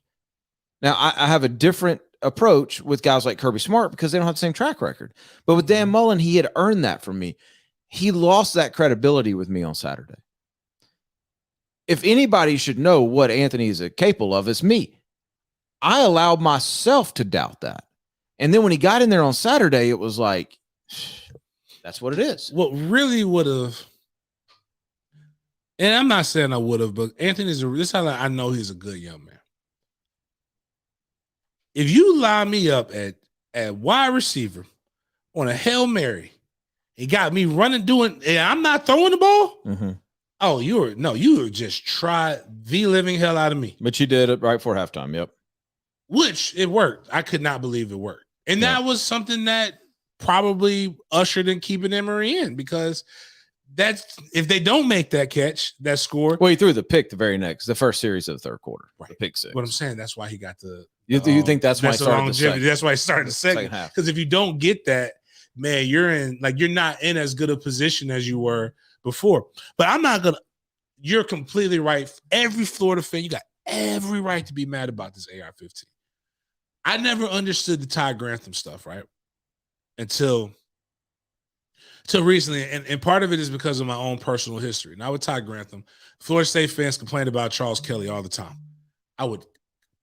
Now, I have a different approach with guys like Kirby Smart because they don't have the same track record. But with Dan Mullen, he had earned that from me. He lost that credibility with me on Saturday. If anybody should know what Anthony is capable of, it's me. I allowed myself to doubt that. And then when he got in there on Saturday, it was like, that's what it is. What really would have, and I'm not saying I would have, but Anthony's this is how I know he's a good young man. If you line me up at wide receiver on a Hail Mary, he got me running, and I'm not throwing the ball. Mm-hmm. Oh, you were just try the living hell out of me. But you did it right before halftime. Yep. Which it worked. I could not believe it worked. And that was something that probably ushered in keeping Emory in, because that's, if they don't make that catch, that score. Well, he threw the pick the first series of the third quarter. Right. The pick 6. What I'm saying, that's why he got the. You think that's why he started the second? That's why he started the second half. Because if you don't get that, man, you're not in as good a position as you were before. But you're completely right. Every Florida fan, you got every right to be mad about this AR-15. I never understood the Ty Grantham stuff, right? Until recently. And part of it is because of my own personal history. Now with Ty Grantham, Florida State fans complain about Charles Kelly all the time. I would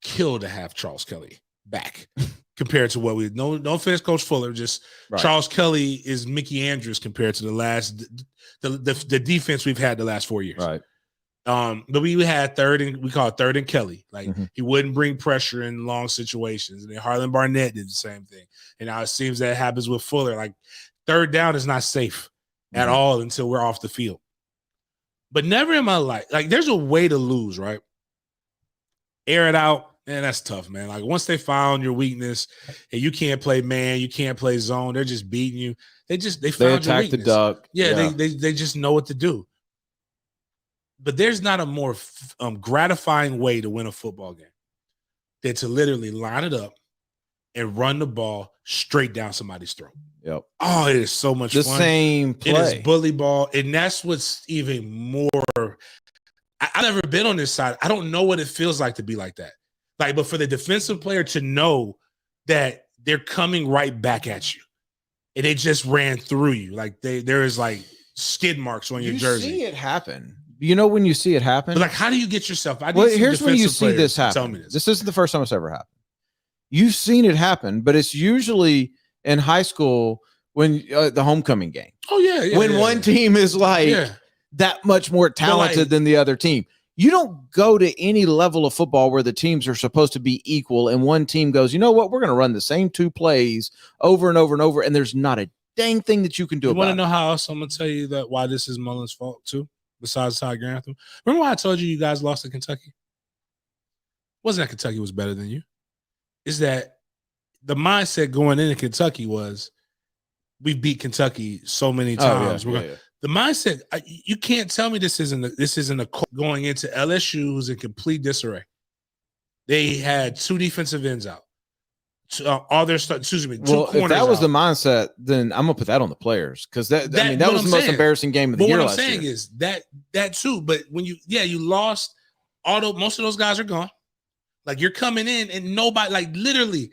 kill to have Charles Kelly back compared to what no offense, Coach Fuller, just right. Charles Kelly is Mickey Andrews compared to the defense we've had the last 4 years. Right. But we had we call it third and Kelly. Like he wouldn't bring pressure in long situations. And then Harlan Barnett did the same thing. And now it seems that happens with Fuller. Like third down is not safe at all until we're off the field. But never in my life, like there's a way to lose, right? Air it out. Man, that's tough, man. Like once they found your weakness and you can't play man, you can't play zone, they're just beating you. They found your weakness. The duck. Yeah. They just know what to do. But there's not a more gratifying way to win a football game than to literally line it up and run the ball straight down somebody's throat. Yep. Oh, it is so much fun. The same play. It is bully ball. And that's what's even more. I've never been on this side. I don't know what it feels like to be like that. Like, but for the defensive player to know that they're coming right back at you and they just ran through you. Like there is like skid marks on your jersey. You see it happen. You know when you see it happen? But like, how do you get yourself? Here's when you see this happen. Tell me this. This isn't the first time it's ever happened. You've seen it happen, but it's usually in high school when the homecoming game. Oh yeah. When one team is like that much more talented than the other team. You don't go to any level of football where the teams are supposed to be equal and one team goes, you know what, we're going to run the same 2 plays over and over and over, and there's not a dang thing that you can do about it. You want to know how else I'm going to tell you that why this is Mullen's fault too, besides Todd Grantham? Remember why I told you guys lost to Kentucky? Wasn't that Kentucky was better than you? Is that the mindset going into Kentucky was we beat Kentucky so many times. The mindset, you can't tell me this isn't a going into LSU who's in complete disarray. They had 2 defensive ends out. All their two corners. If that was out. The mindset, then I'm gonna put that on the players because that was the most embarrassing game of the year. What I'm saying is that too. But when you lost, most of those guys are gone. Like you're coming in and nobody, like literally,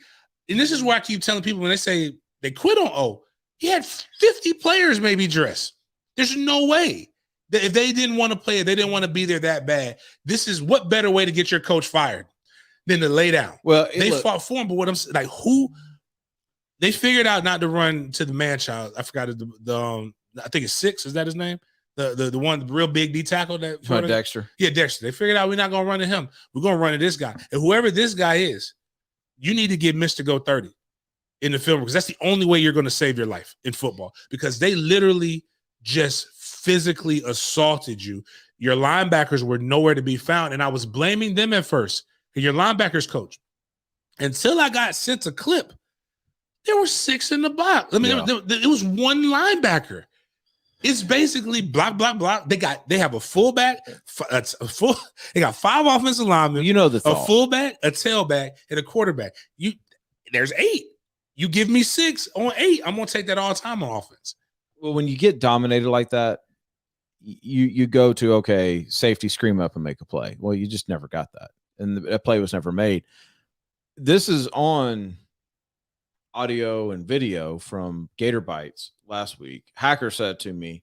and this is where I keep telling people when they say they quit on O, he had 50 players maybe dressed. There's no way that if they didn't want to play it, they didn't want to be there that bad. This is what better way to get your coach fired than to lay down. Well, they fought for him, but what I'm like, who they figured out not to run to the man child. I forgot the I think it's 6. Is that his name? The one, the real big D tackle that Dexter. Yeah, Dexter. They figured out we're not gonna run to him. We're gonna run to this guy. And whoever this guy is, you need to give Mr. Go 30 in the film because that's the only way you're gonna save your life in football. Because they literally just physically assaulted you. Your linebackers were nowhere to be found. And I was blaming them at first. Your linebackers coach. Until I got sent a clip, there were 6 in the box. I mean, it was one linebacker. It's basically block. They have a fullback, they got 5 offensive linemen. A fullback, a tailback, and a quarterback. There's 8. You give me 6 on 8, I'm gonna take that all the time on offense. Well, when you get dominated like that, you go to, okay, safety, scream up and make a play. Well, you just never got that. And that play was never made. This is on audio and video from Gator Bites last week. Hacker said to me,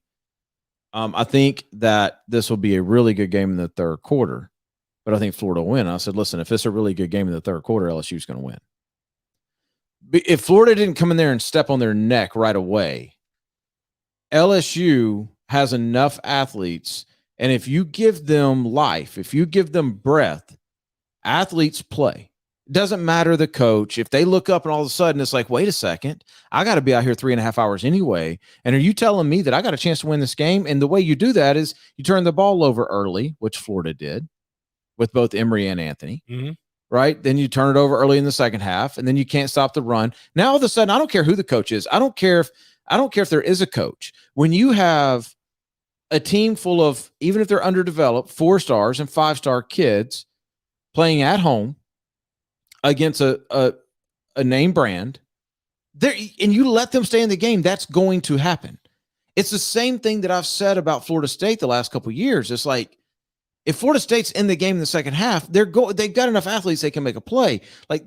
I think that this will be a really good game in the third quarter, but I think Florida will win. I said, listen, if it's a really good game in the third quarter, LSU is going to win. If Florida didn't come in there and step on their neck right away, LSU has enough athletes, and if you give them life, if you give them breath, athletes play. It doesn't matter the coach. If they look up and all of a sudden it's like, wait a second, I got to be out here 3.5 hours anyway. And are you telling me that I got a chance to win this game? And the way you do that is you turn the ball over early, which Florida did with both Emory and Anthony, right? Then you turn it over early in the second half, and then you can't stop the run. Now all of a sudden, I don't care who the coach is. I don't care if there is a coach. When you have a team full of, even if they're underdeveloped, 4-stars and 5-star kids playing at home against a name brand, and you let them stay in the game, that's going to happen. It's the same thing that I've said about Florida State the last couple of years. It's like, if Florida State's in the game in the second half, they've got enough athletes they can make a play. Like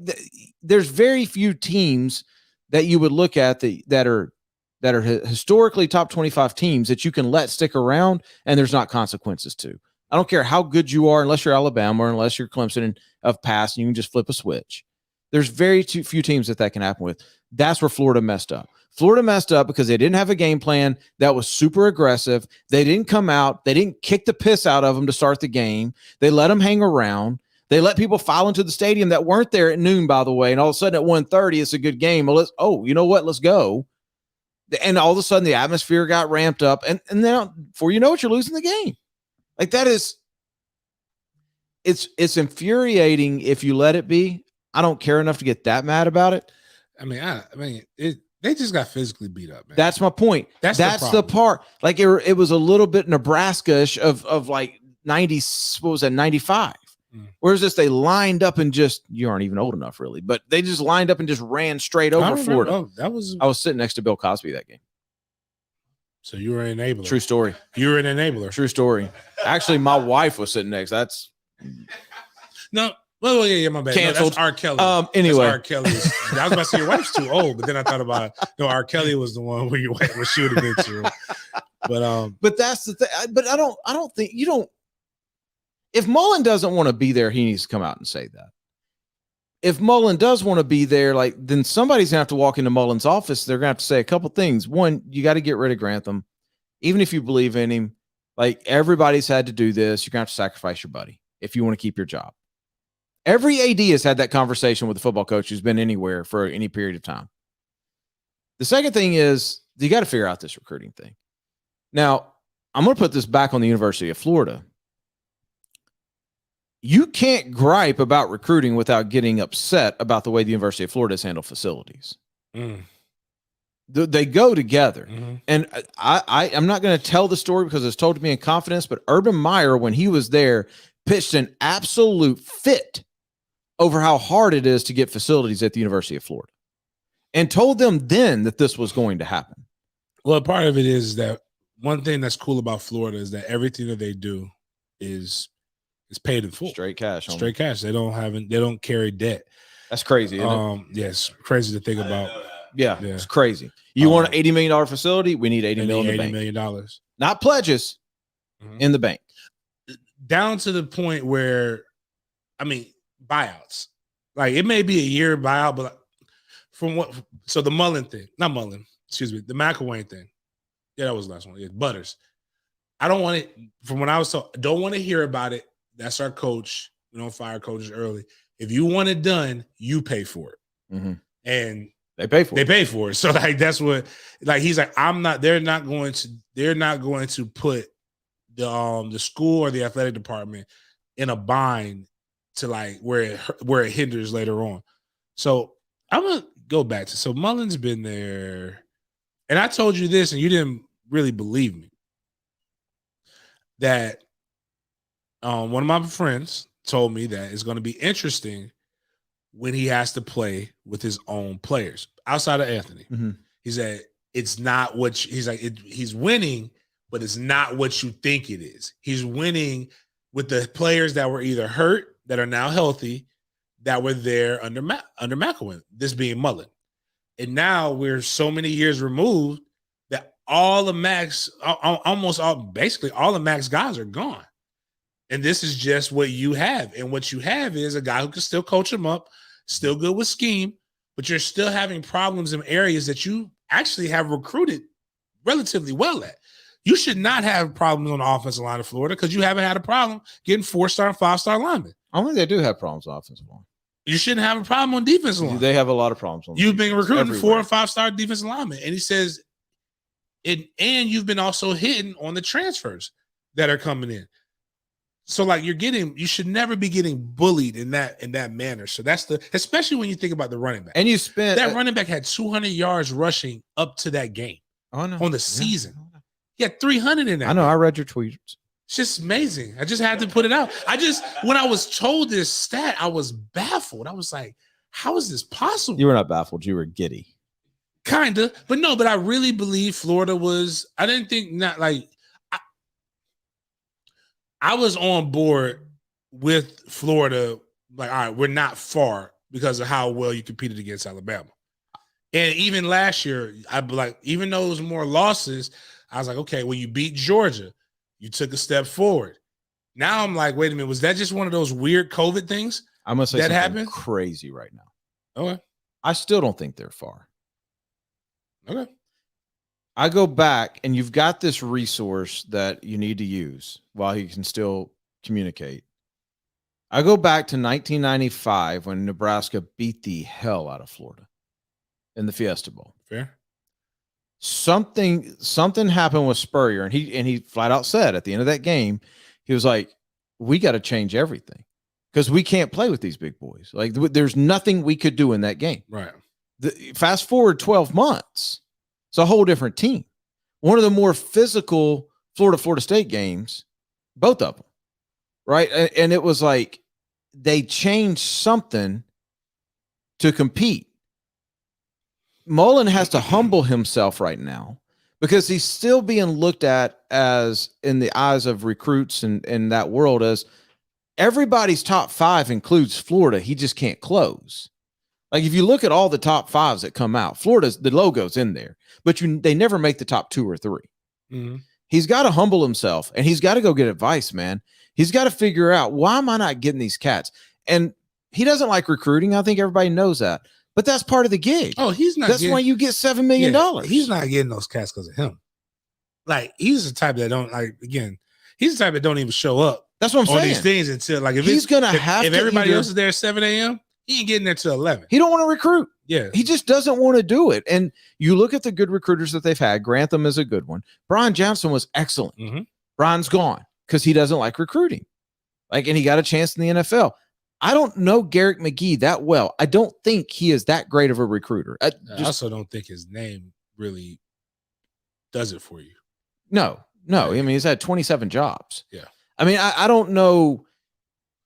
there's very few teams that you would look at that are historically top 25 teams that you can let stick around and there's not consequences to. I don't care how good you are, unless you're Alabama or unless you're Clemson of pass, and you can just flip a switch. There's very few teams that can happen with. That's where Florida messed up. Florida messed up because they didn't have a game plan that was super aggressive. They didn't come out. They didn't kick the piss out of them to start the game. They let them hang around. They let people file into the stadium that weren't there at noon, by the way. And all of a sudden at 1:30, it's a good game. Well, you know what? Let's go. And all of a sudden the atmosphere got ramped up. And now before you know it, you're losing the game. Like that is, it's infuriating if you let it be. I don't care enough to get that mad about it. They just got physically beat up, man. That's my point. That's the part. Like it was a little bit Nebraska-ish of like 90, what was that, 95. Whereas this, they lined up and you aren't even old enough really, but they just lined up and just ran straight over Florida. I was sitting next to Bill Cosby that game. So you were an enabler. True story. You were an enabler. True story. Actually, my wife was sitting next. That's no. Well, yeah, my bad. Canceled. No, that's R. Kelly. Anyway, R. Kelly's. I was about to say your wife's too old, but then I thought about R. Kelly was the one where your wife was shooting at you. But that's the thing. But I don't think you don't. If Mullen doesn't want to be there, he needs to come out and say that. if Mullen does want to be there, like, then somebody's gonna have to walk into Mullen's office. They're gonna have to say a couple things. One, you got to get rid of Grantham, even if you believe in him. Like, everybody's had to do this. You're gonna have to sacrifice your buddy if you want to keep your job. Every AD has had that conversation with a football coach who's been anywhere for any period of time. The second thing is you got to figure out this recruiting thing. Now, I'm going to put this back on the University of Florida. You can't gripe about recruiting without getting upset about the way the University of Florida has handled facilities. They go together. And I'm not going to tell the story because it's told to me in confidence, but Urban Meyer, when he was there, pitched an absolute fit over how hard it is to get facilities at the University of Florida and told them then that this was going to happen. Well, part of it is that one thing that's cool about Florida is that everything that they do is paid in full. Straight cash. Straight cash. They don't carry debt. That's crazy, isn't it? Yes, crazy to think about. Yeah, it's crazy. You want an $80 million facility? We need $80 million. Not pledges in the bank. Down to the point where, I mean, buyouts. Like, it may be a year buyout, but so the Mullen thing, not Mullen, excuse me, the McElwain thing. Yeah, that was the last one. Yeah, Butters. I don't want it, from when I was told, don't want to hear about it. That's our coach. We don't fire coaches early. If you want it done, you pay for it. And they pay for it. They pay for it. So, like, that's what, like, he's like, they're not going to put the school or the athletic department in a bind to, like, where it hinders later on. So I'm gonna go back to, so Mullen's been there, and I told you this and you didn't really believe me, that one of my friends told me that it's going to be interesting when he has to play with his own players outside of Anthony. He said it's not what he's winning, but it's not what you think it is. He's winning with the players that were either hurt, that are now healthy, that were there under McElwain, this being Mullen. And now we're so many years removed that basically all the Max guys are gone. And this is just what you have. And what you have is a guy who can still coach him up, still good with scheme, but you're still having problems in areas that you actually have recruited relatively well at. You should not have problems on the offensive line of Florida because you haven't had a problem getting 4-star and 5-star linemen. I think they do have problems on offensive line. You shouldn't have a problem on defensive line. They have a lot of problems on You've been recruiting 4- and 5-star defensive linemen. And he says, and you've been also hitting on the transfers that are coming in. So, like, you should never be getting bullied in that manner. So that's especially when you think about the running back. And that running back had 200 yards rushing up to that game on the season. He had 300 in that. I know. I read your tweets. It's just amazing. I just had to put it out. When I was told this stat, I was baffled. I was like, how is this possible? You were not baffled. You were giddy. Kind of. But no, but I really believe Florida was, I didn't think not like, I was on board with Florida. Like, all right, we're not far because of how well you competed against Alabama. And even last year, I'd be like, even though it was more losses, I was like, okay, well, you beat Georgia. You took a step forward. Now I'm like, wait a minute, was that just one of those weird COVID things? I must say that something happened? Crazy right now. Okay. I still don't think they're far. Okay. I go back, and you've got this resource that you need to use while you can still communicate. I go back to 1995 when Nebraska beat the hell out of Florida in the Fiesta Bowl. Fair. Something happened with Spurrier, and he flat out said at the end of that game, he was like, we got to change everything because we can't play with these big boys. Like, there's nothing we could do in that game. Right. Fast forward 12 months. It's a whole different team. One of the more physical Florida State games, both of them, right? And it was like they changed something to compete. Mullen has to humble himself right now because he's still being looked at as, in the eyes of recruits and in that world, as everybody's top 5 includes Florida. He just can't close. Like, if you look at all the top 5s that come out, Florida's, the logo's in there, but they never make the top 2 or 3. Mm-hmm. He's got to humble himself, and he's got to go get advice, man. He's got to figure out, why am I not getting these cats? And he doesn't like recruiting. I think everybody knows that. But that's part of the gig. Oh, he's not. That's why you get $7 million. He's not getting those cats because of him. Like, he's the type that don't like. Again, he's the type that don't even show up. That's what I'm saying. On these things until like if he's gonna have if to everybody else is there at 7 a.m., he ain't getting there till 11. He don't want to recruit. Yeah, he just doesn't want to do it. And you look at the good recruiters that they've had. Grantham is a good one. Brian Johnson was excellent. Mm-hmm. Brian's gone because he doesn't like recruiting. Like, and he got a chance in the NFL. I don't know Garrett McGee that well. I don't think he is that great of a recruiter. I also don't think his name really does it for you. No. I mean, he's had 27 jobs. Yeah. I mean, I don't know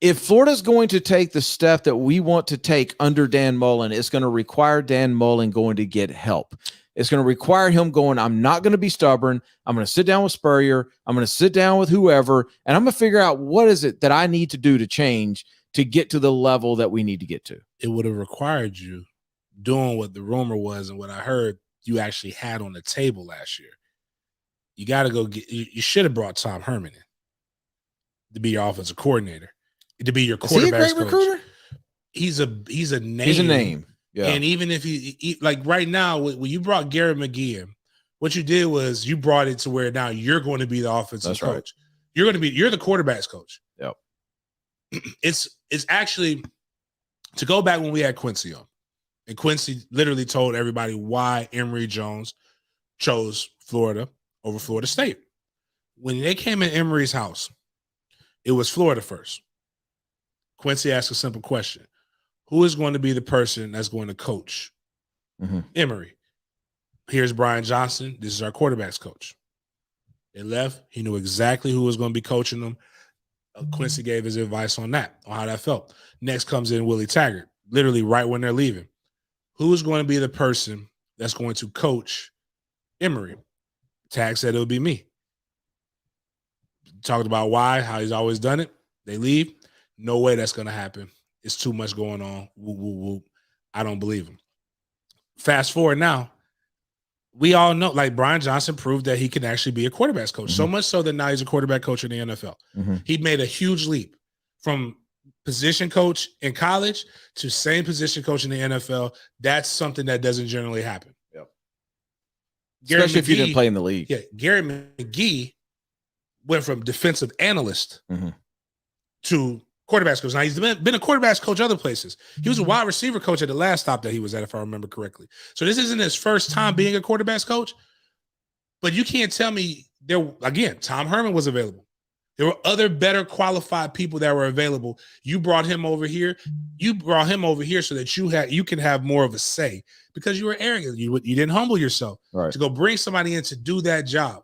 if Florida's going to take the step that we want to take under Dan Mullen. It's going to require Dan Mullen going to get help. It's going to require him going, I'm not going to be stubborn. I'm going to sit down with Spurrier. I'm going to sit down with whoever, and I'm going to figure out what is it that I need to do to change to get to the level that we need to get to. It would have required you doing what the rumor was and what I heard you actually had on the table last year. You got to go get. You should have brought Tom Herman in to be your offensive coordinator, to be your quarterback. Is he a great recruiter? He's a name. He's a name. Yeah. And even if he like right now, when you brought Garrett McGee in, what you did was you brought it to where now you're going to be the offensive coach. Right. You're the quarterback's coach. Yep. It's actually, to go back when we had Quincy on, and Quincy literally told everybody why Emory Jones chose Florida over Florida State. When they came in Emory's house, it was Florida first. Quincy asked a simple question. Who is going to be the person that's going to coach Emory? Here's Brian Johnson. This is our quarterback's coach. They left. He knew exactly who was going to be coaching them. Quincy gave his advice on that, on how that felt. Next comes in Willie Taggart, literally right when they're leaving. Who is going to be the person that's going to coach Emory? Tag said it would be me. Talked about why, how he's always done it. They leave. No way that's going to happen. It's too much going on. Whoop, whoop, whoop. I don't believe him. Fast forward now. We all know, like, Brian Johnson proved that he can actually be a quarterback's coach. So much so that now he's a quarterback coach in the NFL. He made a huge leap from position coach in college to same position coach in the NFL. That's something that doesn't generally happen. Yep. Especially if you didn't play in the league. Yeah. Garrett McGee went from defensive analyst to quarterback's coach. Now, he's been a quarterback's coach other places. He was a wide receiver coach at the last stop that he was at, if I remember correctly. So this isn't his first time being a quarterback's coach. But you can't tell me Tom Herman was available. There were other better qualified people that were available. You brought him over here. You brought him over here so that you can have more of a say because you were arrogant. You didn't humble yourself to go bring somebody in to do that job.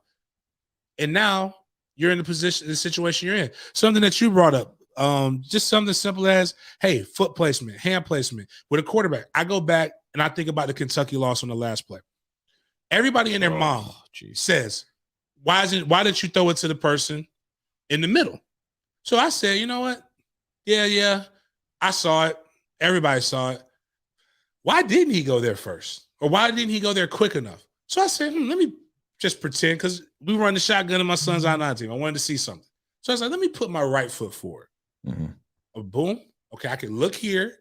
And now you're in the situation you're in. Something that you brought up. Just something simple as, hey, foot placement, hand placement with a quarterback. I go back and I think about the Kentucky loss on the last play. Everybody and their mom says, why did you throw it to the person in the middle? So I said, you know what? Yeah, I saw it. Everybody saw it. Why didn't he go there first? Or why didn't he go there quick enough? So I said, let me just pretend, because we run the shotgun in my son's I-9 team. I wanted to see something. So I was like, let me put my right foot forward. Boom. Okay, I can look here.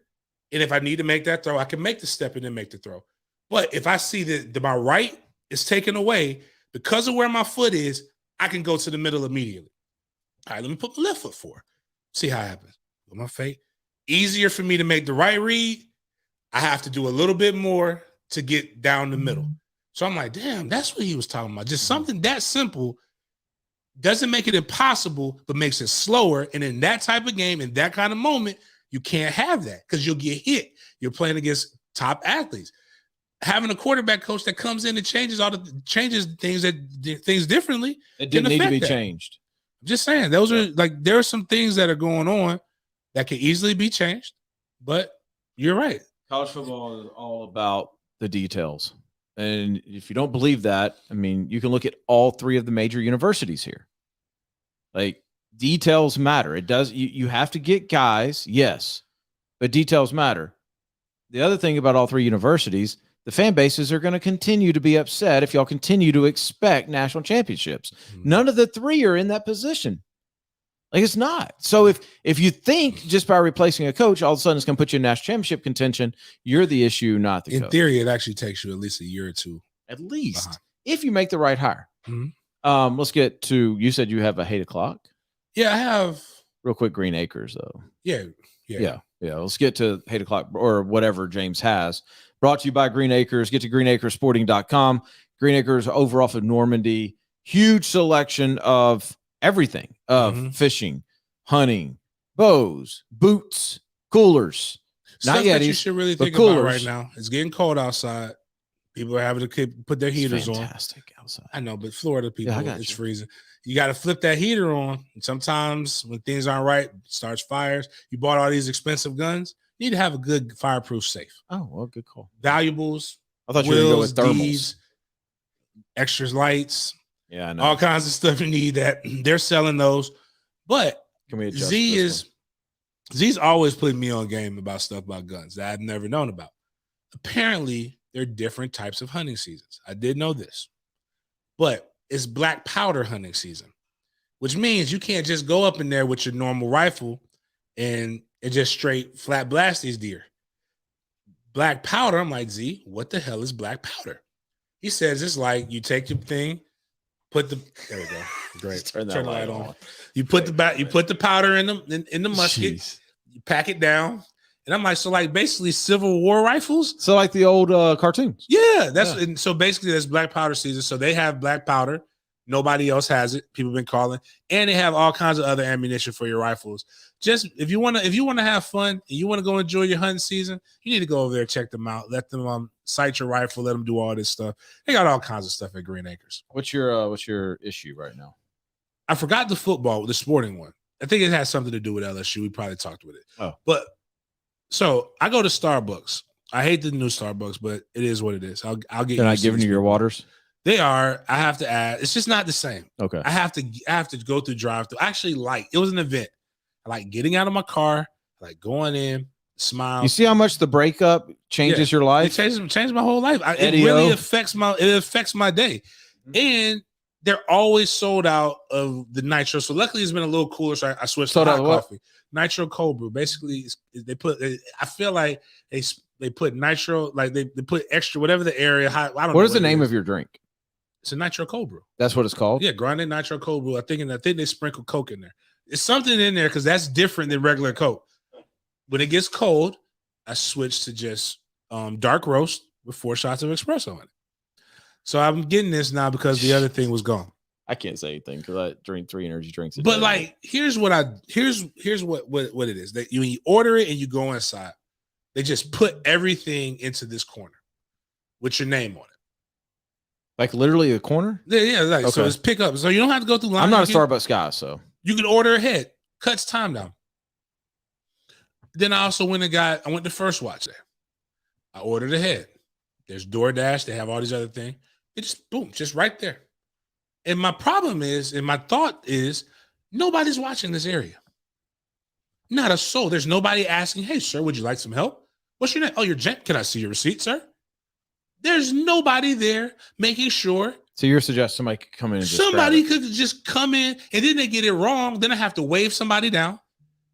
And if I need to make that throw, I can make the step and then make the throw. But if I see that my right is taken away because of where my foot is, I can go to the middle immediately. All right, let me put my left foot forward. See how it happens. With my feet. Easier for me to make the right read. I have to do a little bit more to get down the middle. So I'm like, damn, that's what he was talking about. Just something that simple doesn't make it impossible, but makes it slower. And in that type of game, in that kind of moment, you can't have that because you'll get hit. You're playing against top athletes. Having a quarterback coach that comes in and changes things differently. It didn't need to be changed. I'm just saying, there are some things that are going on that can easily be changed. But you're right. College football is all about the details. And if you don't believe that, I mean, you can look at all three of the major universities here. Like, details matter. It does. You have to get guys, yes, but details matter. The other thing about all three universities, the fan bases are going to continue to be upset if y'all continue to expect national championships. None of the three are in that position. Like it's not. So if you think just by replacing a coach, all of a sudden it's going to put you in national championship contention, you're the issue, not the coach. In theory, it actually takes you at least a year or two. At least if you make the right hire. Mm-hmm. Let's get to, you said you have a 8 o'clock. Yeah, I have. Real quick, Green Acres though. Yeah. Let's get to 8 o'clock or whatever James has. Brought to you by Green Acres. Get to greenacresporting.com. Green Acres over off of Normandy. Huge selection of everything, of fishing, hunting, bows, boots, coolers. Stuff Not yet. You should really think about right now. It's getting cold outside. People are having to put their heaters on. Fantastic outside. I know, but Florida people, it's freezing. You got to flip that heater on. And sometimes when things aren't right, it starts fires. You bought all these expensive guns. You need to have a good fireproof safe. Oh, well, good call. Valuables. I thought you were going to go with thermals. D's, extras lights. Yeah, I know. All kinds of stuff you need that they're selling those. But Z's always putting me on game about stuff about guns that I've never known about. Apparently, there are different types of hunting seasons. I did know this. But it's black powder hunting season, which means you can't just go up in there with your normal rifle and just straight flat blast these deer. Black powder, I'm like, Z, what the hell is black powder? He says it's like you take your thing, there we go. Great. Turn the light on. You put the powder in the musket, Jeez. You pack it down. And I'm like, so like basically Civil War rifles? So like the old cartoons. Yeah, and so basically that's black powder season. So they have black powder. Nobody else has it. People have been calling. And they have all kinds of other ammunition for your rifles. Just if you want to have fun and you want to go enjoy your hunting season, you need to go over there, check them out. Let them sight your rifle, let them do all this stuff. They got all kinds of stuff at Green Acres. What's your issue right now? I forgot the sporting one. I think it has something to do with LSU. We probably talked with it. Oh. But so I go to Starbucks. I hate the new Starbucks, but it is what it is. I'll get. They're not giving you your waters. They are. I have to add. It's just not the same. Okay. I have to go through drive-through. I actually it was an event. I like getting out of my car. I like going in, smile. You see how much the breakup changes your life? It changed my whole life. It really affects my day. And they're always sold out of the nitro. So luckily it's been a little cooler. So I switched to hot coffee. Nitro cold brew. Basically, I feel like they put nitro, like they put extra, whatever the area. I don't know. What is the name of your drink? It's a nitro cold brew. That's what it's called? Yeah, grande nitro cold brew. I think they sprinkle Coke in there. It's something in there because that's different than regular Coke. When it gets cold, I switch to just dark roast with 4 shots of espresso in it. So I'm getting this now because the other thing was gone. I can't say anything because I drink 3 energy drinks. But like, here's what it is. That when you order it and you go inside, they just put everything into this corner with your name on it. Like literally a corner? Yeah. Okay. So it's pick up. So you don't have to go through line. I'm not a Starbucks guy, so you can order ahead. Cuts time down. Then I also went to First Watch there. I ordered ahead. There's DoorDash. They have all these other things. It just boom, just right there. And my problem is, and my thought is, nobody's watching this area. Not a soul. There's nobody asking, hey, sir, would you like some help? What's your name? Oh, you're Jen. Can I see your receipt, sir? There's nobody there making sure. So you're suggesting somebody could come in and somebody could just come in, and then they get it wrong. Then I have to wave somebody down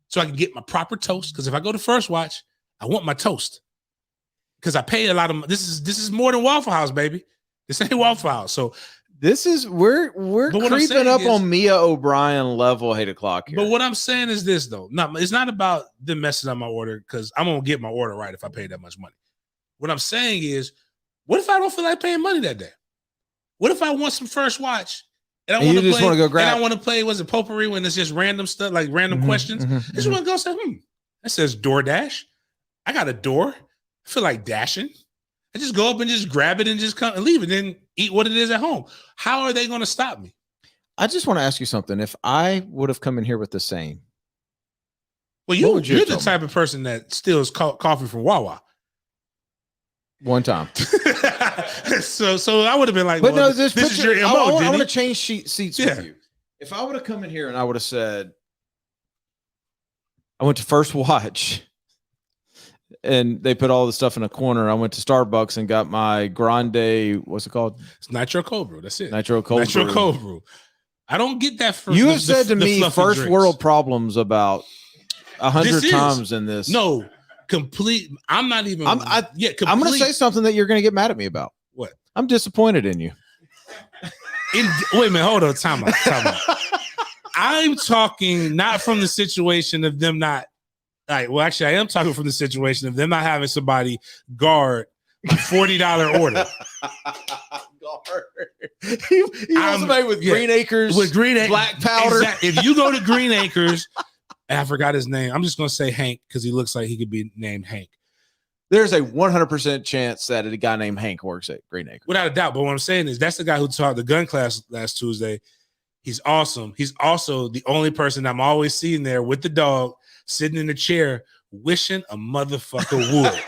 so I can get my proper toast. Because if I go to First Watch, I want my toast. Because I pay a lot of this is more than Waffle House, baby. This ain't Waffle House. So this is we're creeping up on Mia O'Brien level 8 o'clock here. But what I'm saying is this though. It's not about them messing up my order because I'm gonna get my order right if I pay that much money. What I'm saying is, what if I don't feel like paying money that day? What if I want some First Watch and I want to go grab? And I want to play, was it Potpourri when it's just random stuff, like random questions? I just want to go say, that says DoorDash. I got a door. I feel like dashing. I just go up and just grab it and just come and leave and then eat what it is at home. How are they going to stop me? I just want to ask you something. If I would have come in here with the same. Well, you're the type of person that steals coffee from Wawa. One time. so I would have been like, but well, no, this is your MO. I want to change seats with you. If I would have come in here and I would have said, I went to First Watch and they put all the stuff in a corner. I went to Starbucks and got my grande, what's it called? It's nitro cold brew. That's it. Nitro cold brew. I don't get that. You have said to me first world problems about 100 times in this. No, complete. I'm not even. I'm going to say something that you're going to get mad at me about. What? I'm disappointed in you. Wait a minute. Hold on. Time out. I'm talking not from the situation of them not. Well, actually, I am talking from the situation of them not having somebody guard a $40 order. He wants somebody with Green Acres, black powder. Exactly. If you go to Green Acres, and I forgot his name, I'm just going to say Hank because he looks like he could be named Hank. There's a 100% chance that a guy named Hank works at Green Acres. Without a doubt. But what I'm saying is that's the guy who taught the gun class last Tuesday. He's awesome. He's also the only person I'm always seeing there with the dog sitting in the chair wishing a motherfucker would.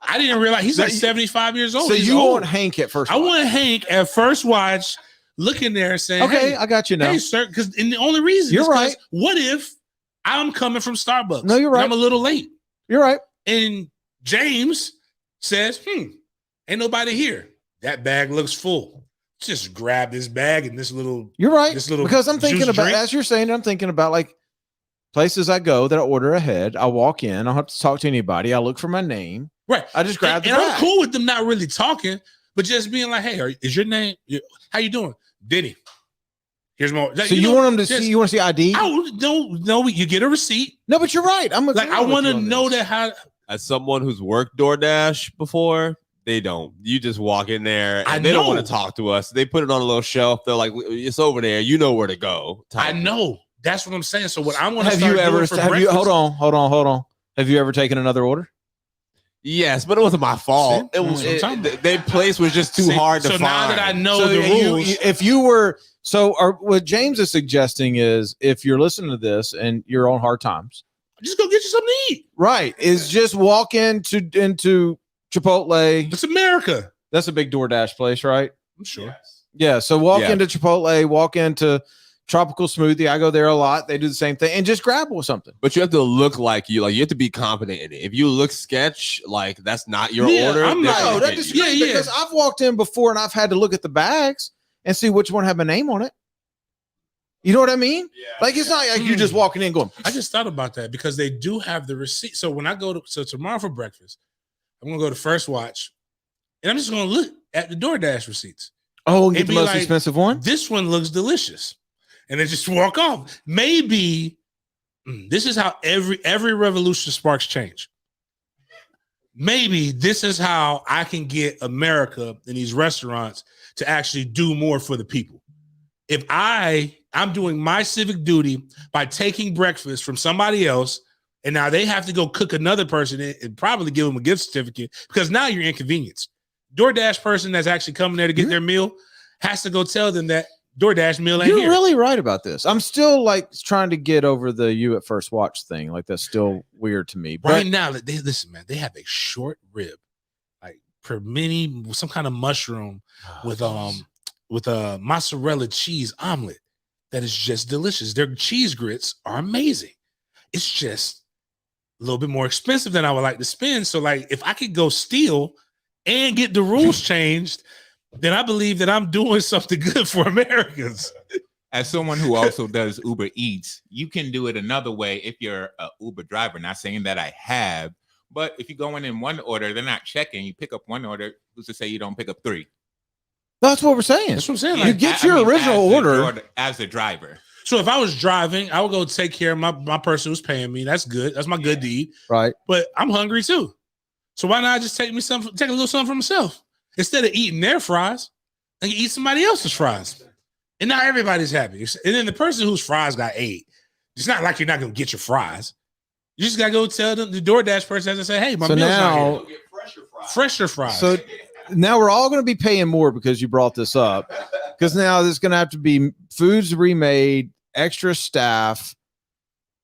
I didn't realize he's like 75 years old. So you want Hank at first watch? I want Hank at first watch looking there saying, okay, hey, I got you now. Hey, sir, because the only reason you're right. What if I'm coming from Starbucks? No, you're right. I'm a little late. You're right. And James says, ain't nobody here. That bag looks full. Just grab this bag and this little. You're right. This little because I'm thinking about, as you're saying, I'm thinking about like places I go that I order ahead. I walk in. I don't have to talk to anybody. I look for my name. Right. I just grab the bag. And I'm cool with them not really talking, but just being like, hey, is your name? How you doing? Diddy. Here's more. So you want them to see? You want to see ID? No. You get a receipt. No, but you're right. I'm like, I want to know that how. As someone who's worked DoorDash before, they don't. You just walk in there and they don't want to talk to us. They put it on a little shelf. They're like, it's over there. You know where to go. I know. That's what I'm saying. So what I want to hold on. Have you ever taken another order? Yes, but it wasn't my fault. Their place was just too hard to find. So now that I know the rules. What James is suggesting is if you're listening to this and you're on hard times, just go get you something to eat. Right. Is just walk into Chipotle. It's America. That's a big DoorDash place, right? I'm sure. Yeah. So walk into Chipotle, walk into Tropical Smoothie. I go there a lot. They do the same thing and just grab something. But you have to look like you have to be confident in it. If you look sketch, like that's not your order. Because I've walked in before and I've had to look at the bags and see which one have my name on it. You know what I mean? Yeah. Like it's not like you're just walking in going. I just thought about that because they do have the receipt. So when I go tomorrow for breakfast, I'm gonna go to First Watch, and I'm just gonna look at the DoorDash receipts. Oh, and get the most expensive one. This one looks delicious, and then just walk off. Maybe this is how every revolution sparks change. Maybe this is how I can get America and these restaurants to actually do more for the people. If I'm doing my civic duty by taking breakfast from somebody else, and now they have to go cook another person and probably give them a gift certificate because now you're inconvenienced. DoorDash person that's actually coming there to get their meal has to go tell them that DoorDash meal ain't here. You're really right about this. I'm still like trying to get over the you at First Watch thing. Like that's still weird to me. Right now, listen, man, they have a short rib, like per mini, some kind of mushroom with a mozzarella cheese omelet that is just delicious. Their cheese grits are amazing. It's just a little bit more expensive than I would like to spend. So like if I could go steal and get the rules changed, then I believe that I'm doing something good for Americans. As someone who also does Uber Eats, you can do it another way if you're an Uber driver. Not saying that I have, but if you go in one order, they're not checking. You pick up one order. Who's to say you don't pick up three? That's what we're saying. That's what I'm saying. Like, you get your original order as a driver. So if I was driving, I would go take care of my person who's paying me. That's good. That's my good deed. Right. But I'm hungry too. So why not just take a little something for myself? Instead of eating their fries, I can eat somebody else's fries. And now everybody's happy. And then the person whose fries got ate, it's not like you're not going to get your fries. You just got to go tell them, the DoorDash person has to say, hey, my meal's not here. Fresher fries. So now we're all going to be paying more because you brought this up. Because now there's going to have to be foods remade, extra staff.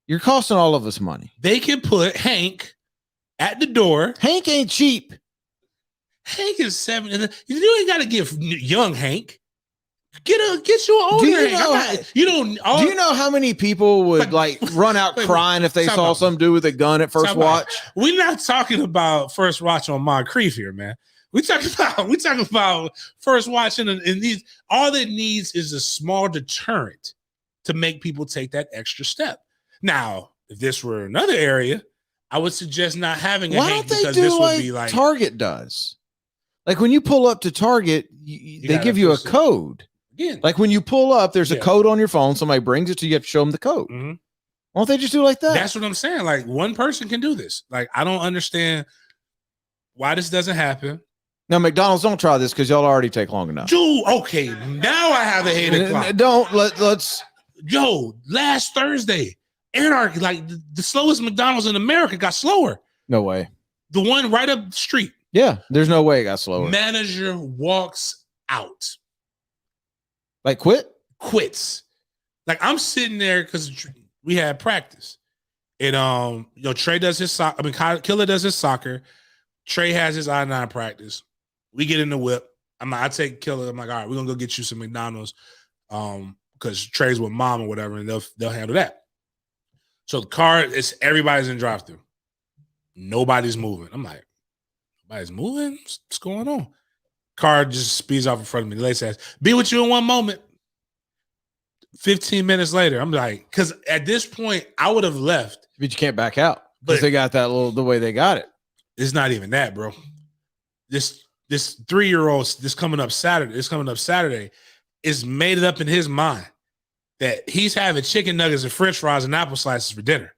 You're costing all of us money. They can put Hank at the door. Hank ain't cheap. Hank is 7. You ain't got to give young Hank. Get you an older Hank. Do you know how many people would run out crying if they saw some dude with a gun at First Watch? We're not talking about First Watch on Moncrief here, man. We talking about first watching, and these all it needs is a small deterrent to make people take that extra step. Now, if this were another area, I would suggest not having a Hank because this would be like Target does. Like when you pull up to Target, they give you a code. Again. Like when you pull up, there's a code on your phone. Somebody brings it to you, you have to show them the code. Mm-hmm. Why don't they just do it like that? That's what I'm saying. Like one person can do this. Like I don't understand why this doesn't happen. Now, McDonald's, don't try this because y'all already take long enough. Dude, okay. Now I have a 8 o'clock. Let's. Yo, last Thursday, Anarchy, like the slowest McDonald's in America got slower. No way. The one right up the street. Yeah, there's no way it got slower. Manager walks out. Like quits. Like I'm sitting there because we had practice. And Trey does his soccer. Killer does his soccer. Trey has his I-9 practice. We get in the whip. I take Killer. I'm like, all right, we're gonna go get you some McDonald's. Because Trey's with mom or whatever, and they'll handle that. So the car is everybody's in drive-thru. Nobody's moving. I'm like, nobody's moving? What's going on? Car just speeds off in front of me. The lady says, be with you in 1 moment. 15 minutes later, I'm like, because at this point, I would have left. But you can't back out because they got the way they got it. It's not even that, bro. This 3-year-old, this coming up Saturday, is made it up in his mind that he's having chicken nuggets and French fries and apple slices for dinner.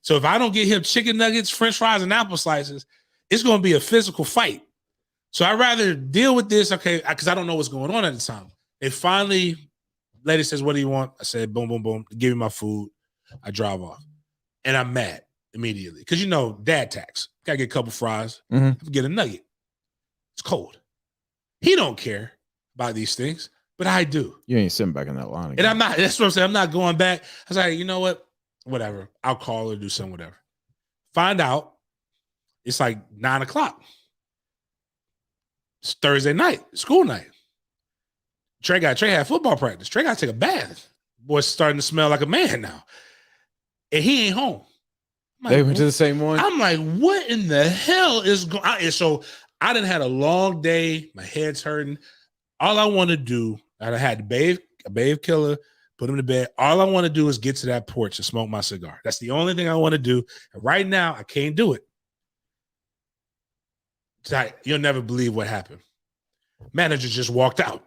So if I don't get him chicken nuggets, French fries, and apple slices, it's going to be a physical fight. So I'd rather deal with this, okay, because I don't know what's going on at the time. And finally, lady says, what do you want? I said, boom, boom, boom. Give me my food. I drive off. And I'm mad immediately because, dad tax. Got to get a couple fries. Get a nugget. It's cold. He don't care about these things, but I do. You ain't sitting back in that line again. And I'm not, that's what I'm saying. I'm not going back. I was like, you know what? Whatever. I'll call or do something, whatever. Find out. It's like 9 o'clock. It's Thursday night, school night. Trey had football practice. Trey got to take a bath. Boy's starting to smell like a man now. And he ain't home. They went to the same one? I'm like, what in the hell is going on? So I done had a long day. My head's hurting. All I want to do, I had to bathe Killer, put him to bed. All I want to do is get to that porch and smoke my cigar. That's the only thing I want to do. And right now, I can't do it. You'll never believe what happened. Manager just walked out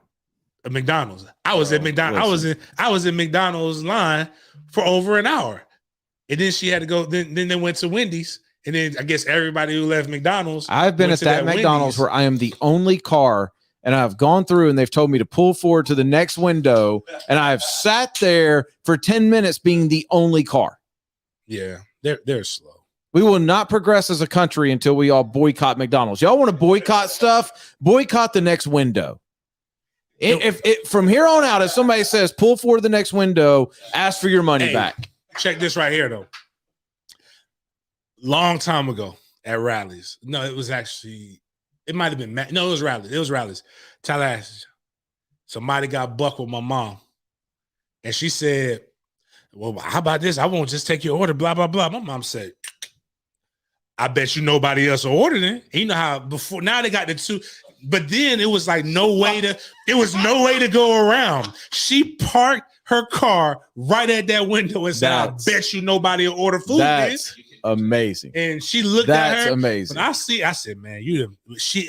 of McDonald's. I was at McDonald's. I was in McDonald's line for over an hour. And then she had to go. Then they went to Wendy's. And then I guess everybody who left McDonald's. I've been at that McDonald's where I am the only car, and I've gone through and they've told me to pull forward to the next window. And I've sat there for 10 minutes being the only car. Yeah, they're slow. We will not progress as a country until we all boycott McDonald's. Y'all want to boycott stuff? Boycott the next window. If from here on out, if somebody says pull forward the next window, ask for your money back. Check this right here, though. Long time ago at Rallies. No, it was actually, it might have been, no, it was Rallies. It was Rallies. Tallahassee. Somebody got bucked with my mom. And she said, well, how about this? I won't just take your order, blah, blah, blah. My mom said, I bet you nobody else ordered it. You know how before, now they got the two, but then it was like no way to go around. She parked her car right at that window and said, I bet you nobody will order food. That's amazing. And she looked at her. That's amazing. When I said, man,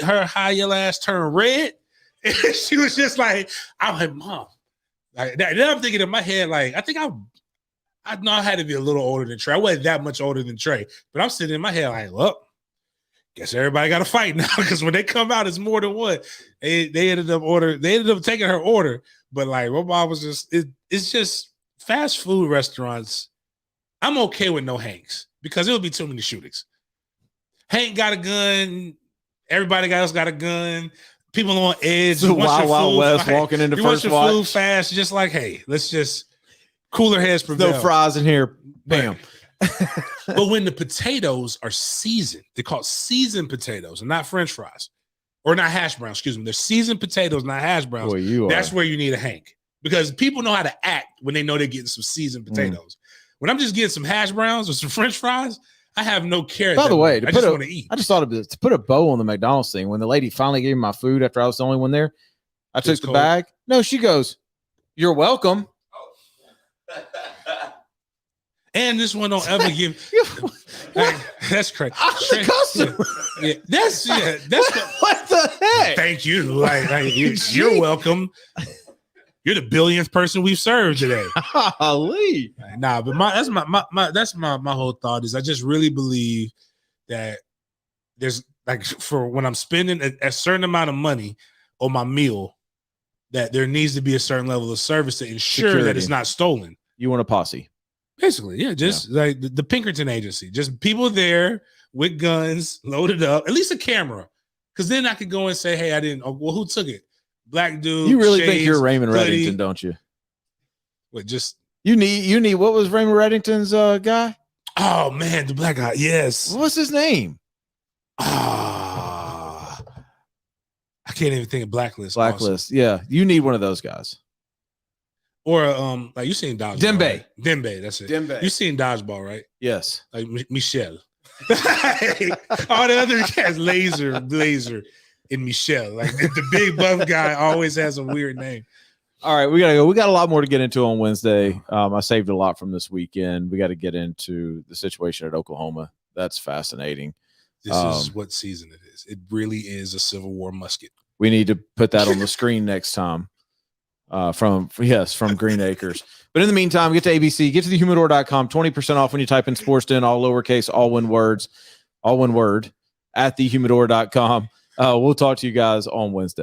her high yellow ass turned red. And she was just like, I'm like, Mom. Like that. Then I'm thinking in my head, like, I think I know I had to be a little older than Trey. I wasn't that much older than Trey, but I'm sitting in my head like, well, guess everybody got to fight now because when they come out, it's more than one. They ended up taking her order, but like my mom was just, it's just fast food restaurants. I'm okay with no Hanks because it would be too many shootings. Hank got a gun. Everybody else got a gun. People on edge. So Wild West walking into first watch. Food fast, just like, hey, let's just. Cooler heads prevail. No fries in here. Bam. But when the potatoes are seasoned, they're called seasoned potatoes and not French fries or not hash browns. Excuse me. They're seasoned potatoes, not hash browns. That's where you need a Hank because people know how to act when they know they're getting some seasoned potatoes. When I'm just getting some hash browns or some French fries, I have no care. By the way, I just want to eat. I just thought of this to put a bow on the McDonald's thing. When the lady finally gave me my food after I was the only one there, I took the bag. No, she goes, "You're welcome." And this one don't ever give. That's crazy. I'm the customer. Yeah, that's what the heck? Thank you. Like you're welcome. You're the billionth person we've served today. Golly. Nah, but that's my whole thought is I just really believe that there's like for when I'm spending a certain amount of money on my meal, that there needs to be a certain level of service to ensure that it's not stolen. You want a posse. Basically, yeah, like the Pinkerton agency, just people there with guns loaded up, at least a camera, because then I could go and say, "Hey, I didn't." Oh, well, who took it? Black dude. You really think you're Raymond Reddington, don't you? What? Just you need. What was Raymond Reddington's guy? Oh man, the black guy. Yes. What's his name? I can't even think of Blacklist. Blacklist. Yeah, you need one of those guys. Or like you seen Dodgeball. Dembe. Right? Dembe, that's it. Dembe. You seen Dodgeball, right? Yes. Like Michelle. All the other guys, Laser, and Michelle. Like the big buff guy always has a weird name. All right, we gotta go. We got a lot more to get into on Wednesday. I saved a lot from this weekend. We got to get into the situation at Oklahoma. That's fascinating. This is what season it is. It really is a Civil War musket. We need to put that on the screen next time. From Green Acres. But in the meantime, get to ABC, get to thehumidor.com, 20% off when you type in sportsden, all lowercase, all one word, at thehumidor.com. We'll talk to you guys on Wednesday.